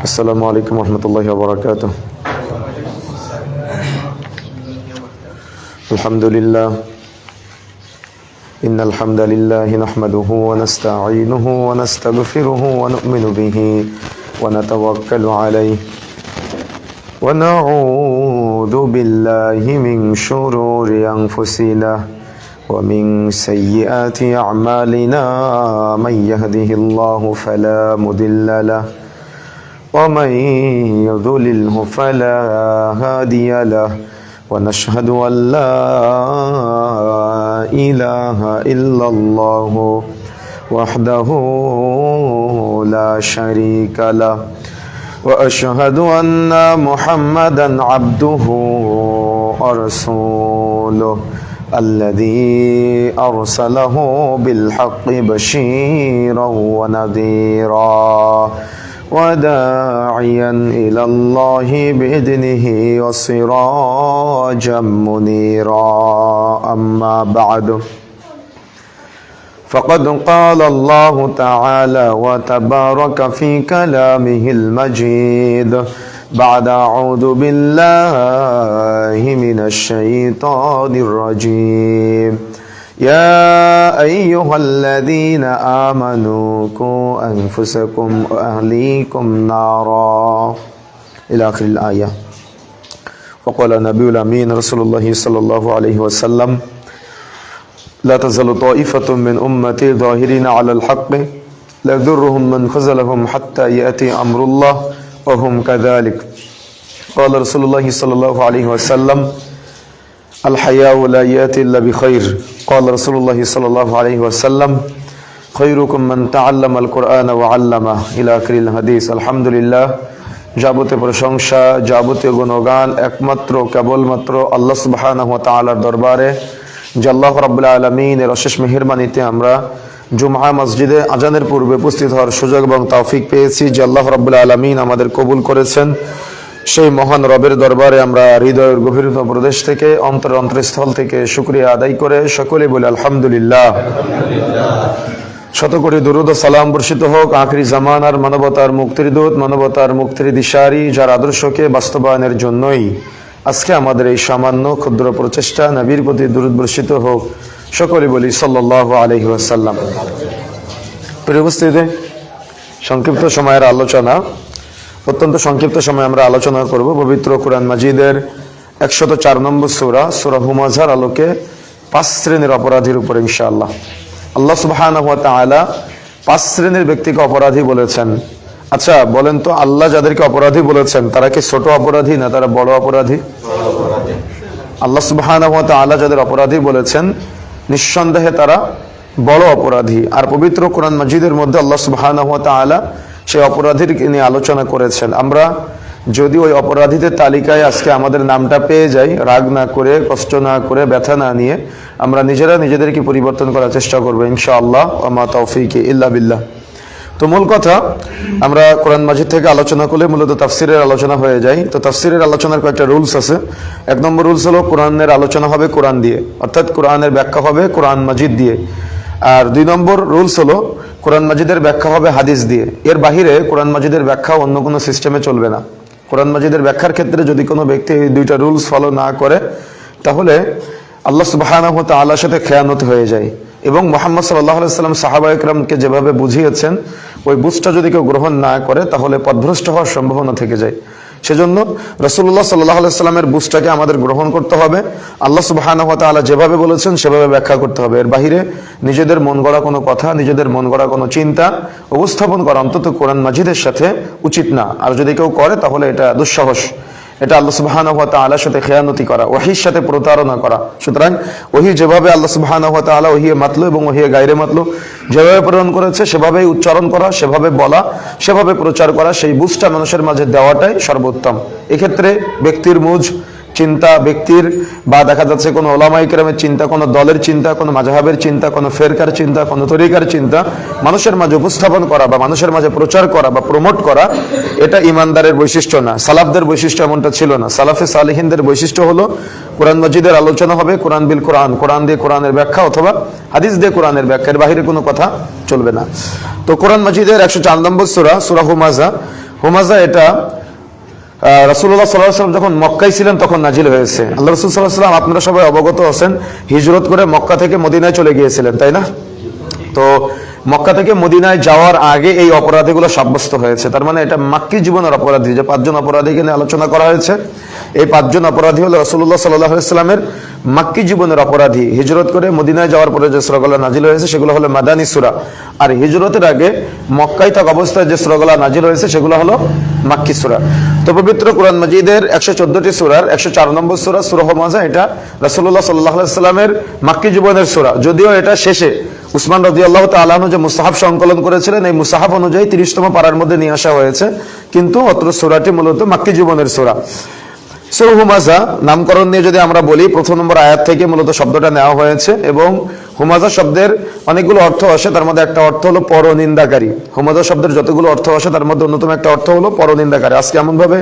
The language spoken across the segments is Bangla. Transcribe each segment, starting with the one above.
السلام عليكم ورحمة الله وبركاته. الحمد لله إن الحمد لله نحمده ونستعينه ونستغفره ونؤمن به ونتوكل عليه ونعوذ بالله من شرور أنفسنا ومن سيئات أعمالنا من يهده الله فلا مضل له ومن يضلله فلا هادي له ونشهد أن لا إله إلا الله وحده لا شريك له وأشهد أن محمدا عبده ورسوله الذي أرسله بالحق بشيرا ونذيرا وداعيا إلى الله بإذنه وسراجا منيرا أما بعد فقد قال الله تعالى وتبارك في كلامه المجيد بعد أعوذ بالله من الشيطان الرجيم يا أيها الذين آمنوا قوا أنفسكم وأهليكم نارا إلى آخر الآية. وقال النبي الأمين رسول الله صلى الله عليه وسلم لا تزال طائفة من أمتي ظاهرين على الحق لا يضرهم من خذلهم حتى يأتي أمر الله وهم كذلك. قال رسول الله صلى الله عليه وسلم الحياء لا يأتي إلا بخير. قال رسول الله صلى الله عليه وسلم خيركم من تعلم القرآن وعلمه إلى آخر الحديث. আলহামদুলিল্লাহ, যাবতীয় প্রশংসা, যাবতীয় গুণগান একমাত্র কেবলমাত্র আল্লাহ সুবহানাহু ওয়া তাআলার দরবারে, যে আল্লাহ রাব্বুল আলামিনের অশেষ মেহেরবানিতে আমরা জুমআ মসজিদে আজানের পূর্বে উপস্থিত হওয়ার সুযোগ এবং তৌফিক পেয়েছি, যে আল্লাহ রাব্বুল আলামিন আমাদের কবুল করেছেন। সেই মহান রবের দরবারে আমরা হৃদয়ের গভীরতম প্রদেশ থেকে, অন্তরস্থল থেকে শুকরিয়া আদায় করে সকলে বলি আলহামদুলিল্লাহ। শত কোটি দুরূদ ও সালাম বর্ষিত হোক আখিরি জামানার মানবতার মুক্তির দূত, মানবতার মুক্তির দিশারি, যার আদর্শকে বাস্তবায়নের জন্যই আজকে আমাদের এই সামান্য ক্ষুদ্র প্রচেষ্টা। নবীর প্রতি দুরূদ বর্ষিত হোক, সকলে বলি সাল্লাল্লাহু আলাইহি ওয়াসাল্লাম। প্রিয় উপস্থিতি, সংক্ষিপ্ত সময়ের আলোচনা, অত্যন্ত সংক্ষিপ্ত সময় আমরা আলোচনা করব পবিত্র কুরআন মাজিদের 104 নম্বর সূরা, সূরা হুমাযার আলোকে 5 শ্রেণীর অপরাধীর উপর ইনশাআল্লাহ। আল্লাহ সুবহানাহু ওয়া তাআলা 5 শ্রেণীর ব্যক্তিকে অপরাধী বলেছেন। আচ্ছা বলেন তো, আল্লাহ যাদেরকে অপরাধী বলেছেন তারা কি ছোট অপরাধী না তারা বড় অপরাধী? আল্লাহ সুবহানাহু ওয়া তাআলা যাদের অপরাধী বলেছেন নিঃসন্দেহে তারা বড় অপরাধী। আর পবিত্র কুরআন মাজিদের মধ্যে আল্লাহ সুবহানাহু ওয়া তাআলা সেই অপরাধীর নিয়ে আলোচনা করেছেন। আমরা যদি ওই অপরাধীদের তালিকায় আজকে আমাদের নামটা পেয়ে যাই, রাগ না করে, কষ্ট না করে, ব্যথা না নিয়ে আমরা নিজেরা নিজেদেরকে পরিবর্তন করার চেষ্টা করবো ইনশাআল্লাহ। ওয়া মা তাওফীকি ইল্লা বিল্লাহ। তো মূল কথা, আমরা কোরআন মাজিদ থেকে আলোচনা করলে মূলত তাফসিরের আলোচনা হয়ে যায়। তো তাফসিরের আলোচনার কয়েকটা রুলস আছে। 1 নম্বর রুলস হলো কোরআনের আলোচনা হবে কোরআন দিয়ে, অর্থাৎ কোরআনের ব্যাখ্যা হবে কোরআন মাজিদ দিয়ে। আর 2 নম্বর রুলস হলো কোরআন মাজিদের ব্যাখ্যা হবে হাদিস দিয়ে। এর বাহিরে কোরআন মাজিদের ব্যাখ্যা অন্য কোনো সিস্টেমে চলবে না। কোরআন মাজিদের ব্যাখ্যার ক্ষেত্রে যদি কোনো ব্যক্তি এই 2টা রুলস ফলো না করে, তাহলে আল্লাহ সুবহানাহু ওয়া তাআলার সাথে খেয়ানত হয়ে যায়। এবং মুহাম্মদ সাল্লাল্লাহু আলাইহি ওয়াসাল্লাম সাহাবায়ে কেরামকে যেভাবে বুঝিয়েছেন, ওই বুঝটা যদি কেউ গ্রহণ না করে তাহলে পথভ্রষ্ট হওয়ার সম্ভাবনা থেকে যায়। সেজন্য রাসূলুল্লাহ সাল্লাল্লাহু আলাইহি ওয়াসাল্লামের বুঝটাকে আমাদের গ্রহণ করতে হবে। আল্লাহ সুবহানাহু ওয়া তাআলা যেভাবে বলেছেন সেভাবে ব্যাখ্যা করতে হবে। এর বাহিরে নিজেদের মন গড়া কোনো কথা, নিজেদের মন গড়া কোনো চিন্তা উপস্থাপন করা অন্তত কোরআন মাজিদের সাথে উচিত না। আর যদি কেউ করে তাহলে এটা দুঃসাহস, এটা আল্লাহ সুবহানাহু ওয়া তাআলার সাথে খেয়ানতি করা, ওহীর সাথে প্রতারণা করা। সুতরাং ওহী যেভাবে আল্লাহ সুবহানাহু ওয়া তাআলা ওহী মাতলু এবং ওহী গায়রে মাতলু যেভাবে প্রেরণ করেছে সেভাবেই উচ্চারণ করা, সেভাবে বলা, সেভাবে প্রচার করা, সেই বুঝটা মানুষের মাঝে দেওয়াটাই সর্বোত্তম। এক্ষেত্রে ব্যক্তির মুজ চিন্তা, ব্যক্তির বা দেখা যাচ্ছে কোনো ওলামায়ে কেরামের চিন্তা, কোনো দলের চিন্তা, কোনো মাযহাবের চিন্তা, কোনো ফেরকার চিন্তা, কোনো তরিকার চিন্তা মানুষের মাঝে উপস্থাপন করা বা মানুষের মাঝে প্রচার করা বা প্রমোট করা, এটা ইমানদারের বৈশিষ্ট্য না, সালাফদের বৈশিষ্ট্য এমনটা ছিল না। সালাফে সালেহিনদের বৈশিষ্ট্য হলো কোরআন মাজিদের আলোচনা হবে কোরআন বিল কোরআন, কোরআন দিয়ে কোরআনের ব্যাখ্যা অথবা হাদিস দিয়ে কোরআনের ব্যাখ্যার বাইরে কোনো কথা চলবে না। তো কোরআন মাজিদের 104 নম্বর সূরা, সূরা হুমাযা, হুমাজা এটা রাসূলুল্লাহ সাল্লাল্লাহু আলাইহি ওয়াসাল্লাম যখন মক্কায় ছিলেন তখন নাজিল হয়েছে। আল্লাহ রাসূল সাল্লাল্লাহু আলাইহি ওয়াসাল্লাম আপনারা সবাই অবগত আছেন হিজরত করে মক্কা থেকে মদিনায় চলে গিয়েছিলেন, তাই না? তো মক্কা থেকে মদিনায় যাওয়ার আগে এই অপরাধীগুলো সাব্যস্ত হয়েছে। তার মানে এটা মাক্কি জীবনের অপরাধী, যে 5 জন অপরাধীকে নিয়ে আলোচনা করা হয়েছে। এই 5 জন অপরাধী হলো রাসূলুল্লাহ সাল্লাল্লাহু আলাইহি ওয়াসাল্লামের মাক্কি জীবনের অপরাধী। হিজরত করে মদিনায় যাওয়ার পরে যে সূরাগুলো নাজিল হয়েছে সেগুলো হলো মাদানী সূরা, আর হিজরতের আগে মক্কায় থাকা অবস্থায় যে সূরাগুলো নাজিল হয়েছে সেগুলো হলো মাক্কি সূরা। তো পবিত্র কোরআন মাজিদের 114টি সূরার 104 নম্বর সূরা সূরা হুমাজা, এটা রাসূলুল্লাহ সাল্লাল্লাহু আলাইহি ওয়াসাল্লামের মাক্কি জীবনের সূরা। যদিও এটা শেষে উসমান রাদিয়াল্লাহু তাআলা আনহু যে মুসাহাফ সংকলন করেছিলেন, এই মুসাহাফ অনুযায়ী 30তম পারার মধ্যে নিয়ে আসা হয়েছে, কিন্তু অত্র সূরাটি মূলত মাক্কি জীবনের সূরা। সূরা হুমাজা নামকরণ নিয়ে যদি আমরা বলি, 1 নম্বর আয়াত থেকে মূলত শব্দটা নেওয়া হয়েছে, এবং হুমাজা শব্দের অনেকগুলো অর্থ আসে। তার মধ্যে একটা অর্থ হলো পরনিন্দাকারী। হুমাজা শব্দের যতগুলো অর্থ আসে তার মধ্যে অন্যতম একটা অর্থ হলো পরনিন্দাকারী। আজকে এমন ভাবে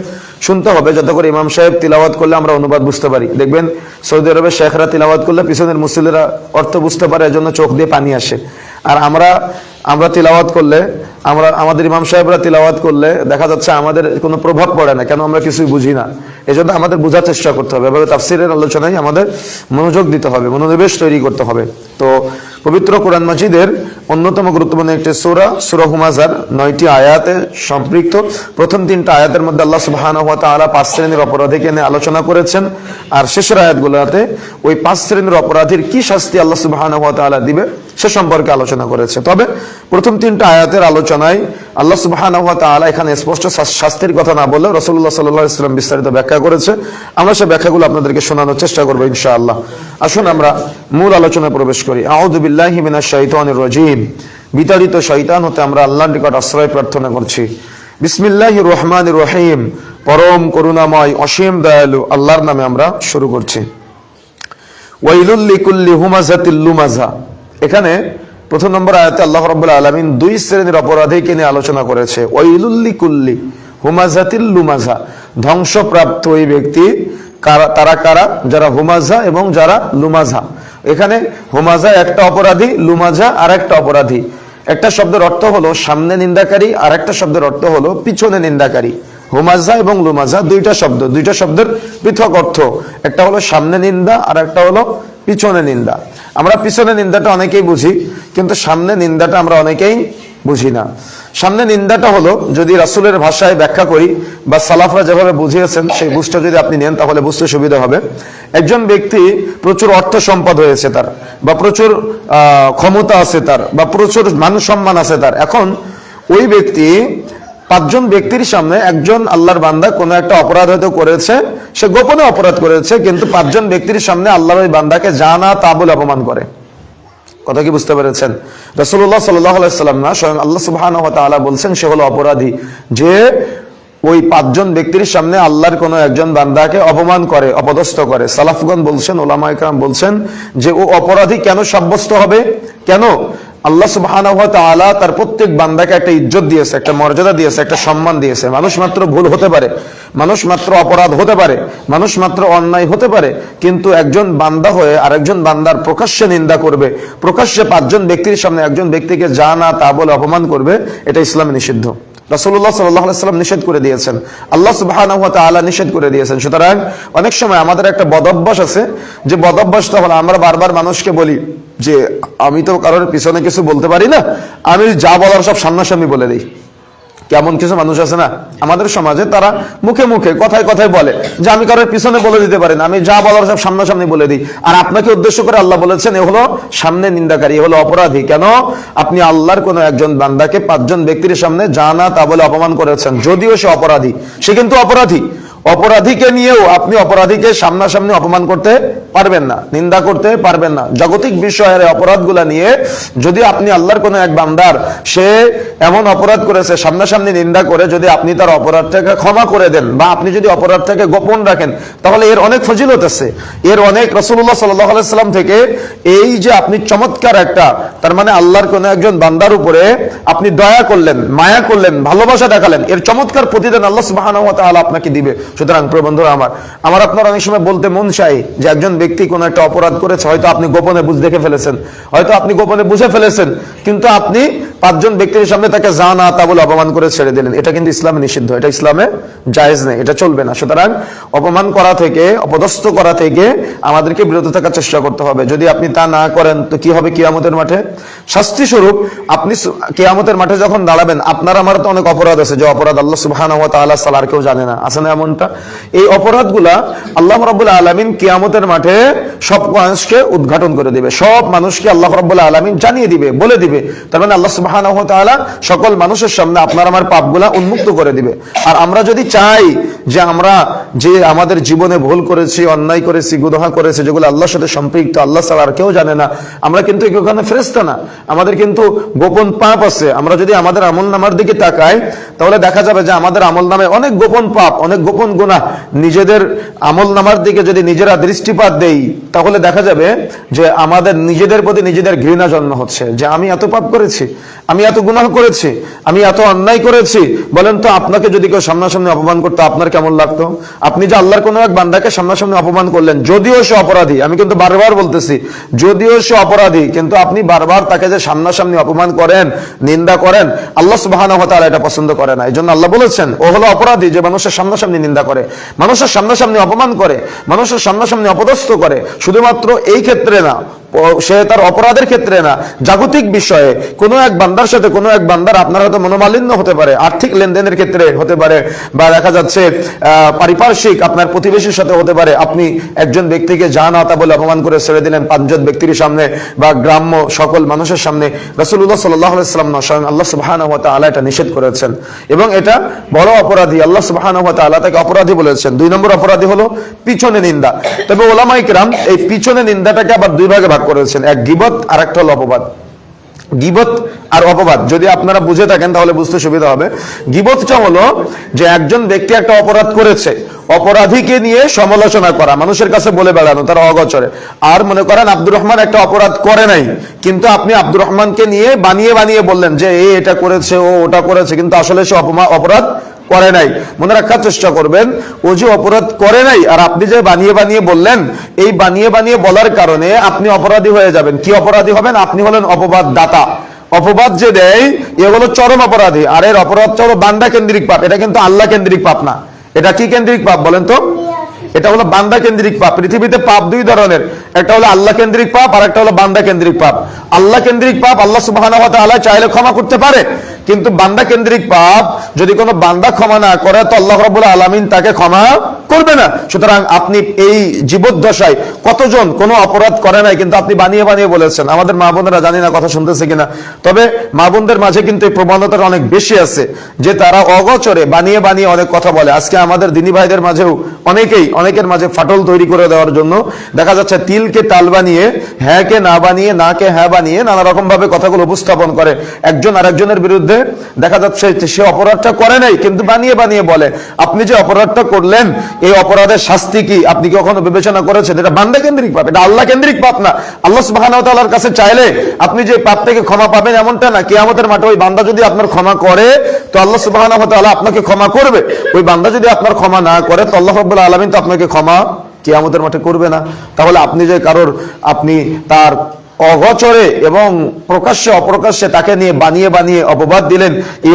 শুনতে হবে যাতে করে ইমাম সাহেব তিলাওয়াত করলে আমরা অনুবাদ বুঝতে পারি। দেখবেন সৌদি আরবের শেখরা তিলাওয়াত করলে পিছনের মুসল্লিরা অর্থ বুঝতে পারে, এজন্য চোখ দিয়ে পানি আসে। আর আমরা তিলাওয়াত করলে, আমাদের ইমাম সাহেবরা তিলাওয়াত করলে দেখা যাচ্ছে আমাদের কোনো প্রভাব পড়ে না, কেন আমরা কিছুই বুঝি না। এজন্য আমাদের বোঝার চেষ্টা করতে হবে, এভাবে তাফসীরের আলোচনায় আমাদের মনোযোগ দিতে হবে, মনোনিবেশ তৈরি করতে হবে। তো পবিত্র কোরআন মাজিদের অন্যতম গুরুত্বপূর্ণ একটি সূরা সূরা হুমাজার 9টি আয়াতে সম্পৃক্ত। প্রথম 3টা আয়াতের মধ্যে আল্লাহ সুবহানাহু ওয়া তাআলা 5 শ্রেণীর অপরাধীকে নিয়ে আলোচনা করেছেন, আর শেষের আয়াতগুলোতে ওই 5 শ্রেণীর অপরাধীর কি শাস্তি আল্লাহ সুবহানাহু ওয়া তাআলা দিবে সে সম্পর্কে আলোচনা করেছে। তবে প্রথম 3টা আয়াতের আলোচনায় আল্লাহ সুবহানাহু ওয়া তাআলা এখানে স্পষ্ট শাস্তির কথা না বলে রাসূলুল্লাহ সাল্লাল্লাহু আলাইহি ওয়াসাল্লাম বিস্তারিত ব্যাখ্যা করেছে। আমরা সেই ব্যাখ্যাগুলো আপনাদেরকে শোনানোর চেষ্টা করব ইনশাআল্লাহ। আসুন আমরা মূল আলোচনায় প্রবেশ করি। আউযু বিল্লাহি মিনাশ শাইতানির রাজীম। বিতাড়িত শয়তান হতে আমরা আল্লাহর নিকট আশ্রয় প্রার্থনা করছি। বিসমিল্লাহির রহমানির রহিম। পরম করুণাময় অসীম দয়ালু আল্লাহর নামে আমরা শুরু করছি। ওয়াইলুল লিকুল্লি হুমাযাতিল লুমাযা। এখানে 1 নম্বর আয়াতে আল্লাহ রাব্বুল আলামিন 2 শ্রেণীর অপরাধীকে নিয়ে আলোচনা করেছে। ওয়াইলুল লিকুল্লি হুমাযাতিল লুমাযা। ধ্বংসপ্রাপ্ত ওই ব্যক্তি তারা কারা? যারা হুমাযা এবং যারা লুমাযা। এখানে হুমাযা একটা অপরাধী, লুমাযা আর একটা অপরাধী। একটা শব্দের অর্থ হলো সামনে নিন্দাকারী, আর একটা শব্দের অর্থ হলো পিছনে নিন্দাকারী। হুমাযা এবং লুমাযা দুইটা শব্দের পৃথক অর্থ। একটা হলো সামনে নিন্দা আর একটা হলো পিছনে নিন্দা। আমরা পিছনে নিন্দাটা অনেকেই বুঝি, কিন্তু সামনে নিন্দাটা আমরা অনেকেই বুঝি না। সামনে নিন্দাটা হলো, যদি রাসূলের ভাষায় ব্যাখ্যা করি বা সালাফরা যেভাবে বুঝিয়েছেন সেই বুঝটা যদি আপনি নেন তাহলে বুঝতে সুবিধা হবে। একজন ব্যক্তি প্রচুর অর্থ সম্পদ হয়েছে তার, বা প্রচুর ক্ষমতা আছে তার, বা প্রচুর মান সম্মান আছে তার। এখন ওই ব্যক্তি 5 জন ব্যক্তির সামনে একজন আল্লাহর বান্দা কোনো একটা অপরাধ হয়তো করেছে, সে গোপনে অপরাধ করেছে, কিন্তু 5 জন ব্যক্তির সামনে আল্লাহর ওই বান্দাকে জানা তা বলে অপমান করে। কথা কি বুঝতে পেরেছেন? রাসূলুল্লাহ সাল্লাল্লাহু আলাইহি ওয়াসাল্লাম না, স্বয়ং আল্লাহ সুবহানাহু ওয়া তাআলা বলছেন সে হলো অপরাধী, যে ওই 5 জন ব্যক্তির সামনে আল্লাহর কোনো একজন বান্দাকে অপমান করে, অপদস্থ করে। সালাফগণ বলছেন, ওলামা ইকরাম বলছেন যে ও অপরাধী কেন সাব্যস্ত হবে? কেন? আল্লাহ সুবহানাহু ওয়া তাআলা তার প্রত্যেক বান্দাকে একটা ইজ্জত দিয়েছে, একটা মর্যাদা দিয়েছে, একটা সম্মান দিয়েছে। মানুষ মাত্র ভুল হতে পারে, মানুষ মাত্র অপরাধ হতে পারে, মানুষ মাত্র অন্যায় হতে পারে, কিন্তু একজন বান্দা হয়ে আরেকজন বান্দার প্রকাশ্যে নিন্দা করবে, প্রকাশ্যে 5 জন ব্যক্তির সামনে একজন ব্যক্তিকে যা না তা বলে অপমান করবে, এটা ইসলামে নিষিদ্ধ। রাসূলুল্লাহ সাল্লাল্লাহু আলাইহি ওয়াসাল্লাম নিষেধ করে দিয়েছেন, আল্লাহ সুবহানাহু ওয়া তাআলা নিষেধ করে দিয়েছেন। সুতরাং অনেক সময় আমাদের একটা বদঅভ্যাস আছে, যে বদঅভ্যাসটা হলো আমরা বারবার মানুষকে বলি যে আমি তো কারোর পিছনে কিছু বলতে পারি না, আমি যা বলার সব সামনাসামনি বলে দিই। কেমন কিছু মানুষ আছে না আমাদের সমাজে, তারা মুখে মুখে কথায় কথায় বলে যে আমি কারোর পিছনে বলে দিতে পারি না, আমি যা বলার সব সামনাসামনি বলে দিই। আর আপনাকে উদ্দেশ্য করে আল্লাহ বলেছেন এ হলো সামনে নিন্দাকারী, এ হলো অপরাধী। কেন? আপনি আল্লাহর কোনো একজন বান্দাকে 5 জন ব্যক্তির সামনে যা না তা বলে অপমান করেছেন, যদিও সে অপরাধী, সে কিন্তু অপরাধী। অপরাধীকে নিয়েও আপনি অপরাধীকে সামনাসামনি অপমান করতে পারবেন না, নিন্দা করতে পারবেন না। জাগতিক বিষয়ের অপরাধগুলা নিয়ে যদি আপনি আল্লাহর কোনো এক বান্দার সে এমন অপরাধ করেছে সামনাসামনি নিন্দা করে যদি আপনি তার অপরাধটাকে ক্ষমা করে দেন, বা আপনি যদি অপরাধটাকে গোপন রাখেন, তাহলে এর অনেক ফজিলত আছে, এর অনেক। রাসূলুল্লাহ সাল্লাল্লাহু আলাইহি ওয়াসাল্লাম থেকে এই যে আপনি চমৎকার একটা, তার মানে আল্লাহর কোনো একজন বান্দার উপরে আপনি দয়া করলেন, মায়া করলেন, ভালোবাসা দেখালেন, এর চমৎকার প্রতিদান আল্লাহ সুবহানাহু ওয়া তাআলা আপনাকে দিবে। সুতরাং প্রিয় বন্ধুরা আমার আপনার অনেক সময় বলতে মন চাই যে একজন ব্যক্তি কোনো একটা অপরাধ করেছে, হয়তো আপনি গোপনে দেখে ফেলেছেন, হয়তো আপনি গোপনে বুঝে ফেলেছেন, কিন্তু আপনি পাঁচজন ব্যক্তির সামনে তাকে যা না তা বলে অপমান করে ছেড়ে দিলেন, এটা কিন্তু ইসলামে নিষিদ্ধ, এটা ইসলামে জায়েজ নেই, এটা চলবে না। সুতরাং অপমান করা থেকে, অপদস্থ করা থেকে আমাদেরকে বিরত থাকার চেষ্টা করতে হবে। যদি আপনি তা না করেন তো কি হবে কিয়ামতের মাঠে? শাস্তি স্বরূপ আপনি কিয়ামতের মাঠে যখন দাঁড়াবেন, আপনার আমার তো অনেক অপরাধ আছে, যে অপরাধ আল্লাহ সুবহানাহু ওয়া তাআলা ছাড়া আর কেউ জানে না, আছে না এমনটা? এই অপরাধগুলা আল্লাহ রাব্বুল আলামিন কিয়ামতের মাঠে সব মানুষকে উদ্ঘাটন করে দিবে, সব মানুষকে আল্লাহ রাব্বুল আলামিন জানিয়ে দিবে, বলে দিবে। তার মানে আল্লাহ সুবহানাহু ওয়া তাআলা সকল মানুষের সামনে আপনার আমার পাপগুলা উন্মুক্ত করে দিবে। আর আমরা যদি চাই যে আমরা যে আমাদের জীবনে ভুল করেছি, অন্যায় করেছি, গুনাহ করেছি, যেগুলো আল্লাহর সাথে সম্পৃক্ত, আল্লাহ ছাড়া আর কেউ জানে না, আমরা কিন্তু এখানে ফেরেশতা না, আমাদের কিন্তু গোপন পাপ আছে। আমরা যদি আমাদের আমলনামার দিকে তাকাই তাহলে দেখা যাবে যে আমাদের আমলনামায় অনেক গোপন পাপ, অনেক গোপন গুনাহ। নিজেদের আমলনামার দিকে যদি নিজেরা দৃষ্টিপাত দেই তাহলে দেখা যাবে যে আমাদের নিজেদের প্রতি নিজেদের ঘৃণা জন্ম হচ্ছে, যে আমি এত পাপ করেছি, আমি এত গুনাহ করেছি, আমি এত অন্যায় করেছি। বলেন তো, আপনাকে যদি কেউ সামনাসামনি অপমান করতো আপনার কেমন লাগতো? আপনি যে আল্লাহর কোনো এক বান্দাকে সামনাসামনি অপমান করলেন, যদিও সে অপরাধী, আমি কিন্তু বারবার বলতেছি, যদিও সে অপরাধী, কিন্তু আপনি বারবার তাকে যে সামনাসামনি অপমান করেন, নিন্দা করেন, আল্লাহ সুবহানাহু ওয়া তাআলা এটা পছন্দ করে না। এই জন্য আল্লাহ বলেছেন, ও হলো অপরাধী যে মানুষের সামনাসামনি নিন্দা করে, মানুষের সামনাসামনি অপমান করে, মানুষের সামনাসামনি অপদস্থ করে। শুধুমাত্র এই ক্ষেত্রে না, সে তার অপরাধের ক্ষেত্রে না, জাগতিক বিষয়ে কোনো এক বান্দার সাথে কোনো এক বান্দার আপনার হয়তো মনোমালিন্য হতে পারে, আর্থিক লেনদেনের ক্ষেত্রে হতে পারে, বা দেখা যাচ্ছে পারিপার্শ্বিক আপনার প্রতিবেশীর সাথে হতে পারে। আপনি একজন ব্যক্তিকে যা না তা বলে অপমান করে ছেড়ে দিলেন পাঁচজন ব্যক্তির সামনে বা গ্রাম্য সকল মানুষের সামনে। রাসূলুল্লাহ সাল্লাল্লাহু আলাইহি ওয়াসাল্লাম স্বয়ং আল্লাহ সুবহানাহু ওয়া তাআলা এটা নিষেধ করেছেন এবং এটা বড় অপরাধী, আল্লাহ সুবহানাহু ওয়া তাআলা তাকে অপরাধী বলেছেন। 2 নম্বর অপরাধী হলো পিছনে নিন্দা। তবে উলামায়ে কেরাম এই পিছনে নিন্দাটাকে আবার দুই ভাগে ভাগ করেছেন, এক গীবত আর একটা হলো অপবাদ। গীবত আর অপবাদ যদি আপনারা বুঝে থাকেন তাহলে বুঝতে সুবিধা হবে। গীবতটা হলো যে একজন ব্যক্তি একটা অপরাধ করেছে, অপরাধীকে নিয়ে সমালোচনা করা, মানুষের কাছে বলে বেড়ানো তার অগোচরে। আর মনে করেন আব্দুর রহমান একটা অপরাধ করে নাই, কিন্তু আপনি আব্দুর রহমানকে নিয়ে বানিয়ে বানিয়ে বললেন যে এটা করেছে, ও ওটা করেছে, কিন্তু আসলে সে অপরাধ করে নাই। মনে রাখার চেষ্টা করবেন, ও যে অপরাধ করে নাই আর আপনি যে বানিয়ে বানিয়ে বললেন, এই বানিয়ে বানিয়ে বলার কারণে আপনি অপরাধী হয়ে যাবেন। কি অপরাধী হবেন? আপনি হলেন অপবাদ দাতা। অপবাদ যে দেয় এ হলো চরম অপরাধী। আর এর অপরাধটা হলো বান্দা কেন্দ্রিক পাপ, এটা কিন্তু আল্লাহ কেন্দ্রিক পাপ না। এটা কি কেন্দ্রিক পাপ বলেন তো? এটা হলো বান্দা কেন্দ্রিক পাপ। পৃথিবীতে পাপ দুই ধরনের, একটা হলো আল্লাহ কেন্দ্রিক পাপ আর একটা হলো বান্দা কেন্দ্রিক পাপ। আল্লাহ কেন্দ্রিক পাপ আল্লাহ সুবহানাহু ওয়া তাআলা চাইলে ক্ষমা করতে পারে, কিন্তু বান্দা কেন্দ্রিক পাপ যদি কোনো বান্দা ক্ষমা না করে তো আল্লাহ রাব্বুল আলামিন তাকে ক্ষমা করবে না। সুতরাং আপনি এই জীবদ্দশায় কতজন কোনো অপরাধ করে নাই কিন্তু আপনি বানিয়ে বানিয়ে বলেছেন। আমাদের মা বোনেরা জানি না কথা শুনতেছে কিনা, তবে মা বোনদের মাঝে কিন্তু এই প্রবণতাটা অনেক বেশি আছে যে তারা অগোচরে বানিয়ে বানিয়ে অনেক কথা বলে। আজকে আমাদের দিনী ভাইদের মাঝেও অনেকের মাঝে ফাটল তৈরি করে দেওয়ার জন্য দেখা যাচ্ছে তিলকে তাল বানিয়ে, হ্যাঁ কে না বানিয়ে, না কে হ্যাঁ বানিয়ে নানা রকম ভাবে কথাগুলো উপস্থাপন করে। একজন আরেকজনের বিরুদ্ধে দেখা যাচ্ছে সে অপরাধটা করে নাই কিন্তু বানিয়ে বানিয়ে বলে। আপনি যে অপরাধটা করলেন এই অপরাধের শাস্তি কি আপনি কি কখনো বিবেচনা করেছেন? এটা বান্দা কেন্দ্রিক পাপ, এটা আল্লাহ কেন্দ্রিক পাপ না। আল্লাহ সুবহানাহু ওয়া তাআলার কাছে চাইলে আপনি যে পাপ থেকে ক্ষমা পাবেন এমনটা না। কিয়ামতের মাঠে ওই বান্দা যদি আপনার ক্ষমা করে তো আল্লাহ সুবহানাহু ওয়া তাআলা আপনাকে ক্ষমা করবে। ওই বান্দা যদি আপনার ক্ষমা না করে তো আল্লাহ রাব্বুল আলামিন তো আপনাকে ক্ষমা কিয়ামতের মাঠে করবে না। তাহলে আপনি যে কারোর আপনি তার অগোচরে এবং প্রকাশ্যে অপ্রকাশ্যে তাকে নিয়ে বানিয়ে বানিয়ে অপবাদ দিলেন, এই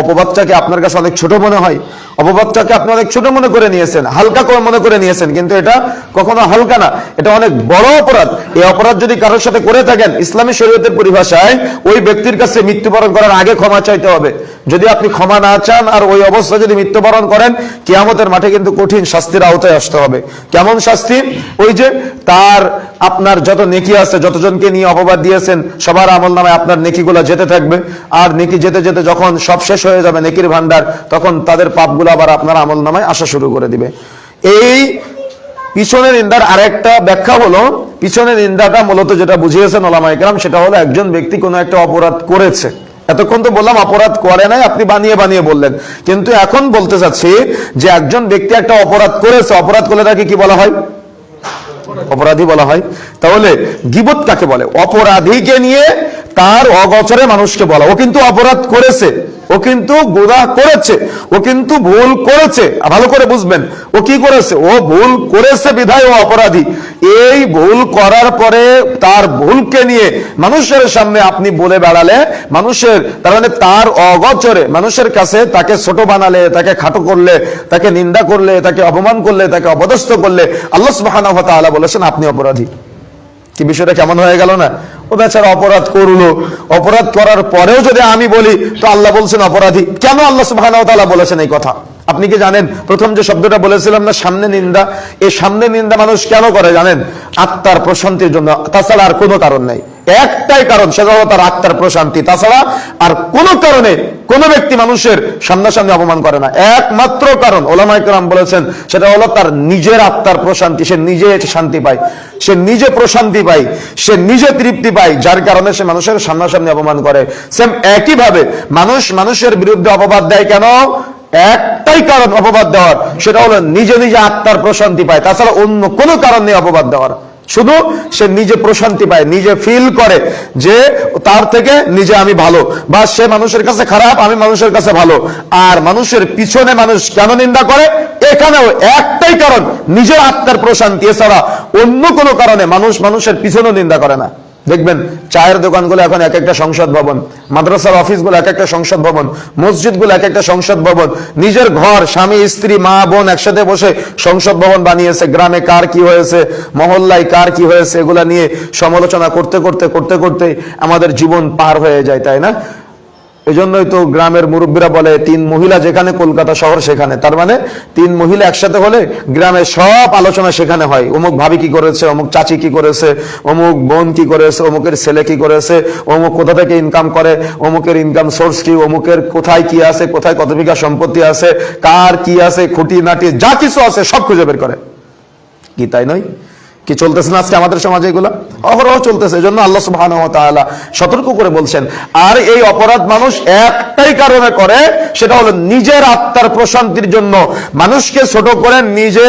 অপবাদটাকে আপনার কাছে অনেক ছোট মনে হয়, অপবাদটাকে আপনি অনেক ছোট মনে করে নিয়েছেন, হালকা করে মনে করে নিয়েছেন, কিন্তু এটা কখনো হালকা না, এটা অনেক বড় অপরাধ। এই অপরাধ যদি কারোর সাথে করে থাকেন ইসলামী শরীয়তের পরিভাষায় ওই ব্যক্তির কাছে মৃত্যুবরণ করার আগে ক্ষমা চাইতে হবে। যদি আপনি ক্ষমা না চান আর ওই অবস্থায় যদি মৃত্যুবরণ করেন কিয়ামতের মাঠে কিন্তু কঠিন শাস্তির আওতায় আসতে হবে। কেমন শাস্তি? ওই যে তার আপনার যত নেকি আছে, যতজনকে নিয়ে অপবাদ দিয়েছেন সবার আমলনামায় আপনার নেকিগুলো যেতে থাকবে, আর নেকি যেতে যেতে যখন সব শেষ হয়ে যাবে নেকির ভান্ডার, তখন তাদের পাপগুলো আবার আপনার আমলনামায় আসা শুরু করে দিবে। এই পিছনে নিন্দার আরেকটা ব্যাখ্যা হলো, পিছনে নিন্দাটা মূলত যেটা বুঝিয়েছেন ওলামায়ে কেরাম সেটা হলো একজন ব্যক্তি কোনো একটা অপরাধ করেছে। এতক্ষণ তো বললাম অপরাধ করে নাই, আপনি বানিয়ে বানিয়ে বললেন, কিন্তু এখন বলতে চাচ্ছি যে একজন ব্যক্তি একটা অপরাধ করেছে, অপরাধ করলে তাকে কি বলা হয়? অপরাধী বলা হয়। তাহলে গীবত কাকে বলে? অপরাধীকে নিয়ে তার অগোচরে মানুষকে বলা, ও কিন্তু অপরাধ করেছে, ও কিন্তু গুনাহ করেছে, ও কিন্তু ভুল করেছে। ভালো করে বুঝবেন, ও কি করেছে? ও ভুল করেছে বিধায় ও অপরাধী। এই ভুল করার পরে তার ভুলকে নিয়ে মানুষের সামনে আপনি বলে বেড়ালে, মানুষের তার মানে তার অগোচরে মানুষের কাছে তাকে ছোট বানালে, তাকে খাটো করলে, তাকে নিন্দা করলে, তাকে অপমান করলে, তাকে অপদস্থ করলে, আল্লাহ সুবহানাহু ওয়া তাআলা বলেছেন আপনি অপরাধী। কি বিষয়টা কেমন হয়ে গেল না? ও বেচারা অপরাধ করলো, অপরাধ করার পরেও যদি আমি বলি তো আল্লাহ বলছেন অপরাধী। কেন আল্লাহ সুবহানাহু ওয়া তাআলা বলেছেন এই কথা? আপনি কি জানেন? প্রথম যে শব্দটা বলেছিলাম না, সামনে নিন্দা, এই সামনে নিন্দা মানুষ কেন করে জানেন? আত্মার প্রশান্তির জন্য, তাছাড়া আর কোনো কারণ নাই। একটাই কারণ, সেটা হলো তার আত্মার প্রশান্তি, তাছাড়া আর কোনো কারণে কোন ব্যক্তি মানুষের সামনাসামনি অপমান করে না। একমাত্র কারণ ওলামায়ে কেরাম বলেছেন সেটা হলো তার নিজের আত্মার প্রশান্তি। সে নিজে শান্তি পায়, সে নিজে প্রশান্তি পায়, সে নিজে তৃপ্তি পায়, যার কারণে সে মানুষের সামনাসামনি অপমান করে। সেম একইভাবে মানুষ মানুষের বিরুদ্ধে অপবাদ দেয় কেন? একটাই কারণ অপবাদ দেওয়ার, সেটা হলো নিজে নিজে আত্মার প্রশান্তি পায়, তাছাড়া অন্য কোনো কারণ নেই অপবাদ দেওয়ার। শুধু সে নিজে প্রশান্তি পায়, নিজে ফিল করে যে তার থেকে নিজে আমি ভালো, বা সে মানুষের কাছে খারাপ, আমি মানুষের কাছে ভালো। আর মানুষের পিছনে মানুষ কেন নিন্দা করে? এখানেও একটাই কারণ, নিজের আত্মার প্রশান্তি, এছাড়া অন্য কোনো কারণে মানুষ মানুষের পিছনেও নিন্দা করে না। দেখবেন চায়ের দোকানগুলো এখন এক একটা সংসদ ভবন, মাদ্রাসার অফিসগুলো এক একটা সংসদ ভবন, মসজিদগুলো এক একটা সংসদ ভবন, নিজের ঘর স্বামী স্ত্রী মা বোন একসাথে বসে সংসদ ভবন বানিয়েছে। গ্রামে কার কি হয়েছে, মহল্লায় কার কি হয়েছে, এগুলা নিয়ে সমালোচনা করতে করতে করতে করতে আমাদের জীবন পার হয়ে যায়, তাই না? এজন্যই তো গ্রামের মুরব্বীরা বলে 3 মহিলা যেখানে কলকাতা শহর সেখানে। তার মানে 3 মহিলা একসাথে হলে গ্রামে সব আলোচনা সেখানে হয়। অমুক ভাবি কি করেছে, অমুক চাচি কি করেছে, অমুক বোন কি করেছে, অমুকের ছেলে কি করেছে, অমুক কোথা থেকে ইনকাম করে, অমুকের ইনকাম সোর্স কি, অমুকের কোথায় কি আছে, কোথায় কত বিঘা সম্পত্তি আছে, কার কি আছে, খুঁটি নাটি যা কিছু আছে সব খুঁজে বের করে। কি তাই নয়? কি চলতেছে না আজকে আমাদের সমাজে? এগুলা অহরহ চলতেছে। এজন্য আল্লাহ সুবহানাহু ওয়া তাআলা সতর্ক করে বলছেন। আর এই অপরাধ মানুষ একটাই কারণে করে, সেটা হলো নিজের আত্মার প্রশান্তির জন্য। মানুষকে ছোট করে নিজে,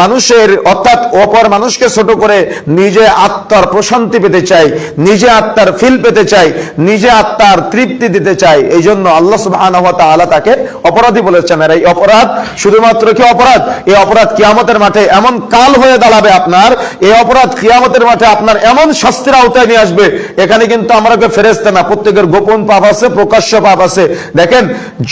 মানুষের অর্থাৎ অপর মানুষকে ছোট করে নিজে আত্মার প্রশান্তি পেতে চাই, নিজে আত্মার ফিল পেতে চাই, নিজে আত্মার তৃপ্তি দিতে চাই। এই জন্য আল্লাহ সুবহানাহু ওয়া তাআলা তাকে অপরাধী বলেছেন। আর এই অপরাধ শুধুমাত্র কি অপরাধ? এই অপরাধ কিয়ামতের মাঠে এমন কাল হয়ে দাঁড়াবে আপনার, এই অপরাধ কিয়ামতের মাঠে আপনার এমন শাস্তির আওতায় নিয়ে আসবে। এখানে কিন্তু আমরা ফেরেশতা না, প্রত্যেকের গোপন পাপ আছে, প্রকাশ্য পাপ আছে। দেখেন,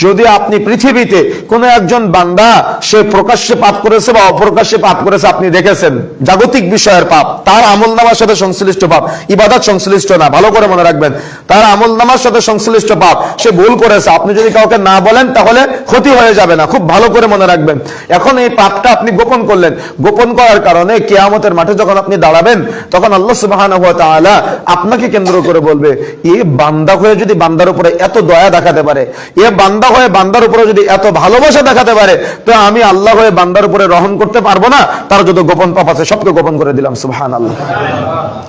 যদি আপনি পৃথিবীতে কোন একজন বান্দা সে প্রকাশ্যে পাপ করেছে বা অপ্রকাশ্যে পাপ করেছে, আপনি দেখেছেন জাগতিক বিষয়ের পাপ, তার আমলনামার সাথে সংশ্লিষ্ট পাপ, ইবাদত সংশ্লিষ্ট না, ভালো করে মনে রাখবেন, তার আমলনামার সাথে সংশ্লিষ্ট পাপ, সে ভুল করেছে, আপনি যদি কাউকে না বলেন তাহলে ক্ষতি হয়ে যাবে না, খুব ভালো করে মনে রাখবেন। এখন এই পাপটা আপনি গোপন করলেন, গোপন করার কারণে কিয়ামতের মাঠে যখন আপনি দাঁড়াবেন, তখন আল্লাহ সুবহানাহু ওয়া তাআলা আপনাকে কেন্দ্র করে বলবে, এ বান্দা হয়ে যদি বান্দার উপরে এত দয়া দেখাতে পারে, এ বান্দা হয়ে বান্দার উপরে যদি এত ভালোবাসা দেখাতে পারে, তো আমি আল্লাহ হয়ে বান্দার উপরে রহম করতে পারবো না? তার যত গোপন পাপ আছে সবকে গোপন করে দিলাম। সুবহানাল্লাহ।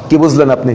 কি বুঝলেন আপনি?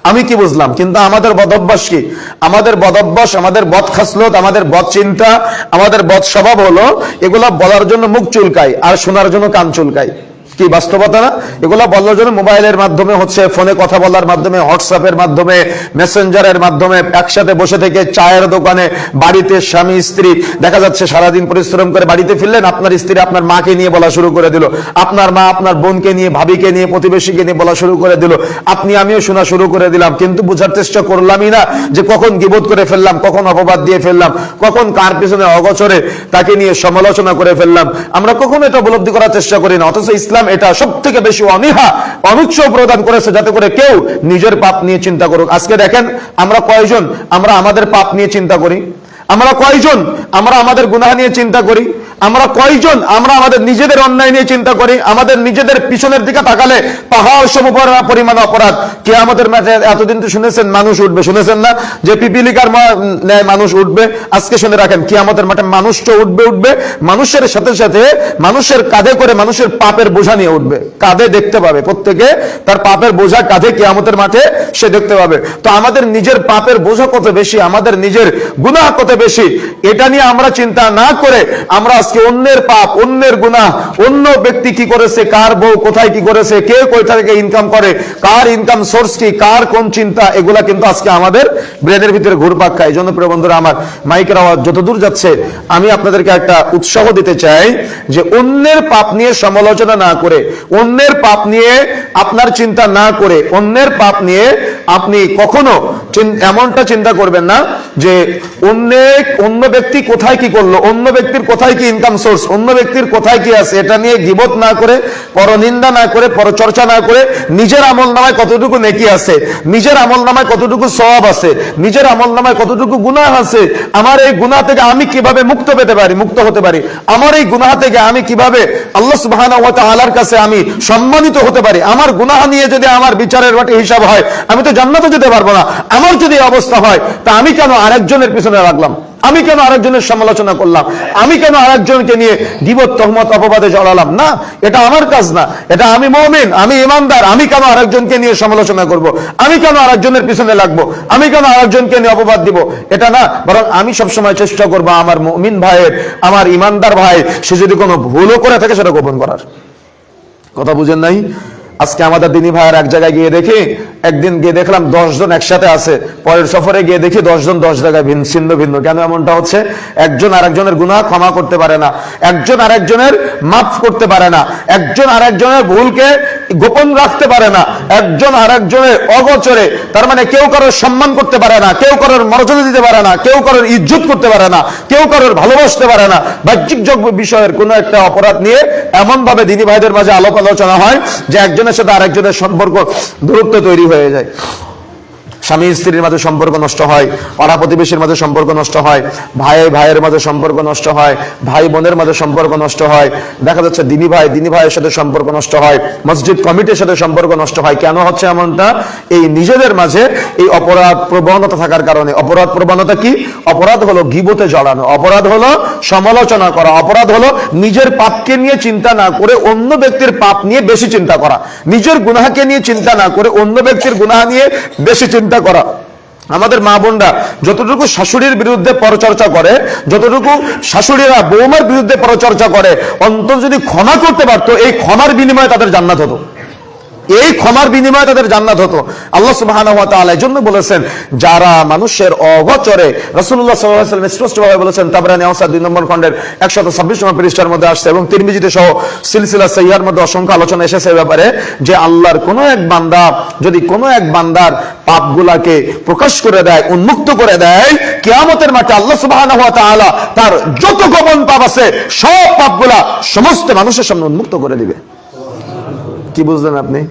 আমি কি বুঝলাম? কিন্তু আমাদের বদঅভ্যাস কি? আমাদের বদঅভ্যাস, আমাদের বদ খাসলত, আমাদের বদ চিন্তা, আমাদের বদ স্বভাব হলো এগুলা বলার জন্য মুখ চুলকায় আর শোনার জন্য কান চুলকায়। কি বাস্তবতা না? এগুলা বলার জন্য মোবাইলের মাধ্যমে হচ্ছে, ফোনে কথা বলার মাধ্যমে, হোয়াটসঅ্যাপের মাধ্যমে, মেসেঞ্জারের মাধ্যমে, একসাথে বসে থেকে চায়ের দোকানে, বাড়িতে স্বামী স্ত্রী, দেখা যাচ্ছে সারাদিন পরিশ্রম করে বাড়িতে ফিরলেন, আপনার স্ত্রী আপনার মাকে নিয়ে বলা শুরু করে দিল, আপনার মা আপনার বোনকে নিয়ে, ভাবিকে নিয়ে, প্রতিবেশীকে নিয়ে বলা শুরু করে দিল, আপনি আমিও শোনা শুরু করে দিলাম, কিন্তু বোঝার চেষ্টা করলামই না যে কখন গীবত করে ফেললাম, কখন অপবাদ দিয়ে ফেললাম, কখন কার পিছনে অগোচরে তাকে নিয়ে সমালোচনা করে ফেললাম। আমরা কখন এটা উপলব্ধি করার চেষ্টা করি না। অথচ ইসলাম এটা সব থেকে বেশি অনীহা, অনুৎসাহ প্রদান করেছে, যাতে করে কেউ নিজের পাপ নিয়ে চিন্তা করুক। আজকে দেখেন আমরা কয়জন আমরা আমাদের পাপ নিয়ে চিন্তা করি? আমরা কয়জন আমরা আমাদের গুনাহ নিয়ে চিন্তা করি? আমরা কয়জন আমরা আমাদের নিজেদের অন্যায় নিয়ে চিন্তা করি? আমাদের নিজেদের পিছনের দিকে তাকালে পাহাড় সম পরিমাণ অপরাধ। কিয়ামতের মাঠে এতদিন তো শুনেছেন মানুষ উঠবে, শুনেছেন না যে পিপিলিকার ন্যায় মানুষ উঠবে? আজকে শুনে রাখেন, কিয়ামতের মাঠে মানুষ তো উঠবে, উঠবে মানুষের সাথে সাথে মানুষের কাঁধে করে মানুষের পাপের বোঝা নিয়ে উঠবে। কাঁধে দেখতে পাবে, প্রত্যেকে তার পাপের বোঝা কাঁধে কিয়ামতের মাঠে সে দেখতে পাবে। তো আমাদের নিজের পাপের বোঝা কত বেশি, আমাদের নিজের গুনাহ কত বেশি, এটা নিয়ে আমরা চিন্তা না করে আমরা আজকে অন্যের পাপ, অন্যের গুনাহ, অন্য ব্যক্তি কি করেছে, কার বউ কোথায় কি করেছে, কে কোথা থেকে ইনকাম করে, কার ইনকাম সোর্স কি, কার কোন চিন্তা, এগুলা কিন্তু আজকে আমাদের ব্রেনের ভিতরে ঘুরপাক খায়। এই জন্য প্রিয় বন্ধুরা আমার, মাইকের আওয়াজ যতদূর যাচ্ছে, আমি আপনাদেরকে একটা উৎসাহ দিতে চাই যে অন্যের পাপ নিয়ে সমালোচনা না করে, অন্যের পাপ নিয়ে আপনার চিন্তা না করে, অন্যের পাপ নিয়ে আপনি কখনো এমনটা চিন্তা করবেন না যে অন্য ব্যক্তি কোথায় কি করলো, অন্য ব্যক্তির কোথায় কি ইনকাম সোর্স, অন্য ব্যক্তির কোথায় কি আছে, এটা নিয়ে গীবত না করে, পরনিন্দা না করে, পরচর্চা না করে, নিজের আমল নামায় কতটুকু নেকি আছে, নিজের আমল নামায় কতটুকু সওয়াব আছে, নিজের আমল নামায় কতটুকু গুনাহ আছে, আমার এই গুনাহ থেকে আমি কিভাবে মুক্ত হতে পারি, আমার এই গুনাহ থেকে আমি কিভাবে আল্লাহ সুবহানাহু ওয়া তাআলার কাছে আমি সম্মানিত হতে পারি। আমার গুনাহ নিয়ে যদি আমার বিচারের বাটে হিসাব হয়, আমি তো জান্নাতে যেতে পারবো না। আমার যদি অবস্থা হয়, তা আমি কেন আরেকজনের পিছনে লাগলাম, আমি কেন আরেকজনের সমালোচনা করলাম, আমি কেন আরেকজনকে নিয়ে গীবত, তহমত, অপবাদে জড়ালাম? না, এটা আমার কাজ না। এটা আমি মুমিন, আমি ইমানদার, আমি কেন আরেকজনকে নিয়ে সমালোচনা করব, আমি কেন আরেকজনের পিছনে লাগবো, আমি কেন আরেকজনকে নিয়ে অপবাদ দিব? এটা না, বরং আমি সবসময় চেষ্টা করবো আমার মুমিন ভাইয়ের, আমার ইমানদার ভাই, সে যদি কোনো ভুলও করে থাকে সেটা গোপন করার। কথা বুঝেন নাই? আজকে আমাদের দিনী ভাইয়ের এক জায়গায় গিয়ে দেখি, একদিন গিয়ে দেখলাম 10 জন একসাথে আছে, পরের সফরে গিয়ে দেখি 10 জন 10 জায়গায় ছিন্ন ভিন্ন। কেন এমনটা হচ্ছে? একজন আরেকজনের গুনাহ ক্ষমা করতে পারে না, একজন আরেকজনের মাফ করতে পারে না, একজন আরেকজনের ভুলকে গোপন রাখতে পারে না, একজন আরেকজনের অগোচরে, তার মানে কেউ কারোর সম্মান করতে পারে না, কেউ কারোর মর্যাদা দিতে পারে না, কেউ কারোর ইজ্জত করতে পারে না, কেউ কারোর ভালোবাসতে পারে না। বাহ্যিক যোগ্য বিষয়ের কোন একটা অপরাধ নিয়ে এমন ভাবে দিনী ভাইদের মাঝে আলাপ আলোচনা হয় যে একজনের সাথে আরেকজনের সম্পর্ক দূরত্ব তৈরি হয়ে যায়। স্বামী স্ত্রীর মাঝে সম্পর্ক নষ্ট হয়, পাড়া প্রতিবেশীর মাঝে সম্পর্ক নষ্ট হয়, ভাই ভাইয়ের মাঝে সম্পর্ক নষ্ট হয়, ভাই বোনের মাঝে সম্পর্ক নষ্ট হয়, দেখা যাচ্ছে দিনী ভাইয়ের সাথে সম্পর্ক নষ্ট হয়, মসজিদ কমিটির সাথে সম্পর্ক নষ্ট হয়। কেন হচ্ছে এমনটা? এই নিজেদের মাঝে এই অপরাধ প্রবণতা থাকার কারণে। অপরাধ প্রবণতা কি? অপরাধ হলো গীবতে জড়ানো, অপরাধ হলো সমালোচনা করা, অপরাধ হলো নিজের পাপকে নিয়ে চিন্তা না করে অন্য ব্যক্তির পাপ নিয়ে বেশি চিন্তা করা, নিজের গুনাহকে নিয়ে চিন্তা না করে অন্য ব্যক্তির গুনাহ নিয়ে বেশি চিন্তা করা। আমাদের মা বোনরা যতটুকু শাশুড়ির বিরুদ্ধে পরচর্চা করে, যতটুকু শাশুড়িরা বৌমার বিরুদ্ধে পরচর্চা করে, অন্তত যদি ক্ষমা করতে পারতো, এই ক্ষমার বিনিময়ে তাদের জান্নাত হতো, এই ক্ষমার বিনিময়ে তাদের জান্নাত হতো। আল্লাহ সুবহানাহু ওয়া তাআলা এজন্য বলেছেন, যারা মানুষের অগোচরে, রাসূলুল্লাহ সাল্লাল্লাহু আলাইহি ওয়াসাল্লাম স্পষ্টভাবে বলেছেন, তাবরানী আওসাদ 2 নম্বর খণ্ডের 126 নম্বর পৃষ্ঠার মধ্যে আসছে, এবং তিরমিজিতে সহ সিলসিলা সহিহার মধ্যে অসংখ্য আলোচনা এসেছে এই ব্যাপারে, যে আল্লাহর কোনো এক বান্দা যদি কোনো এক বান্দার পাপগুলাকে প্রকাশ করে দেয়, উন্মুক্ত করে দেয়, কিয়ামতের মাঠে আল্লাহ সুবহানাহু ওয়া তাআলা তার যত গোপন পাপ আছে সব পাপগুলা সমস্ত মানুষের সামনে উন্মুক্ত করে দিবে। কি বুঝলেন আপনি?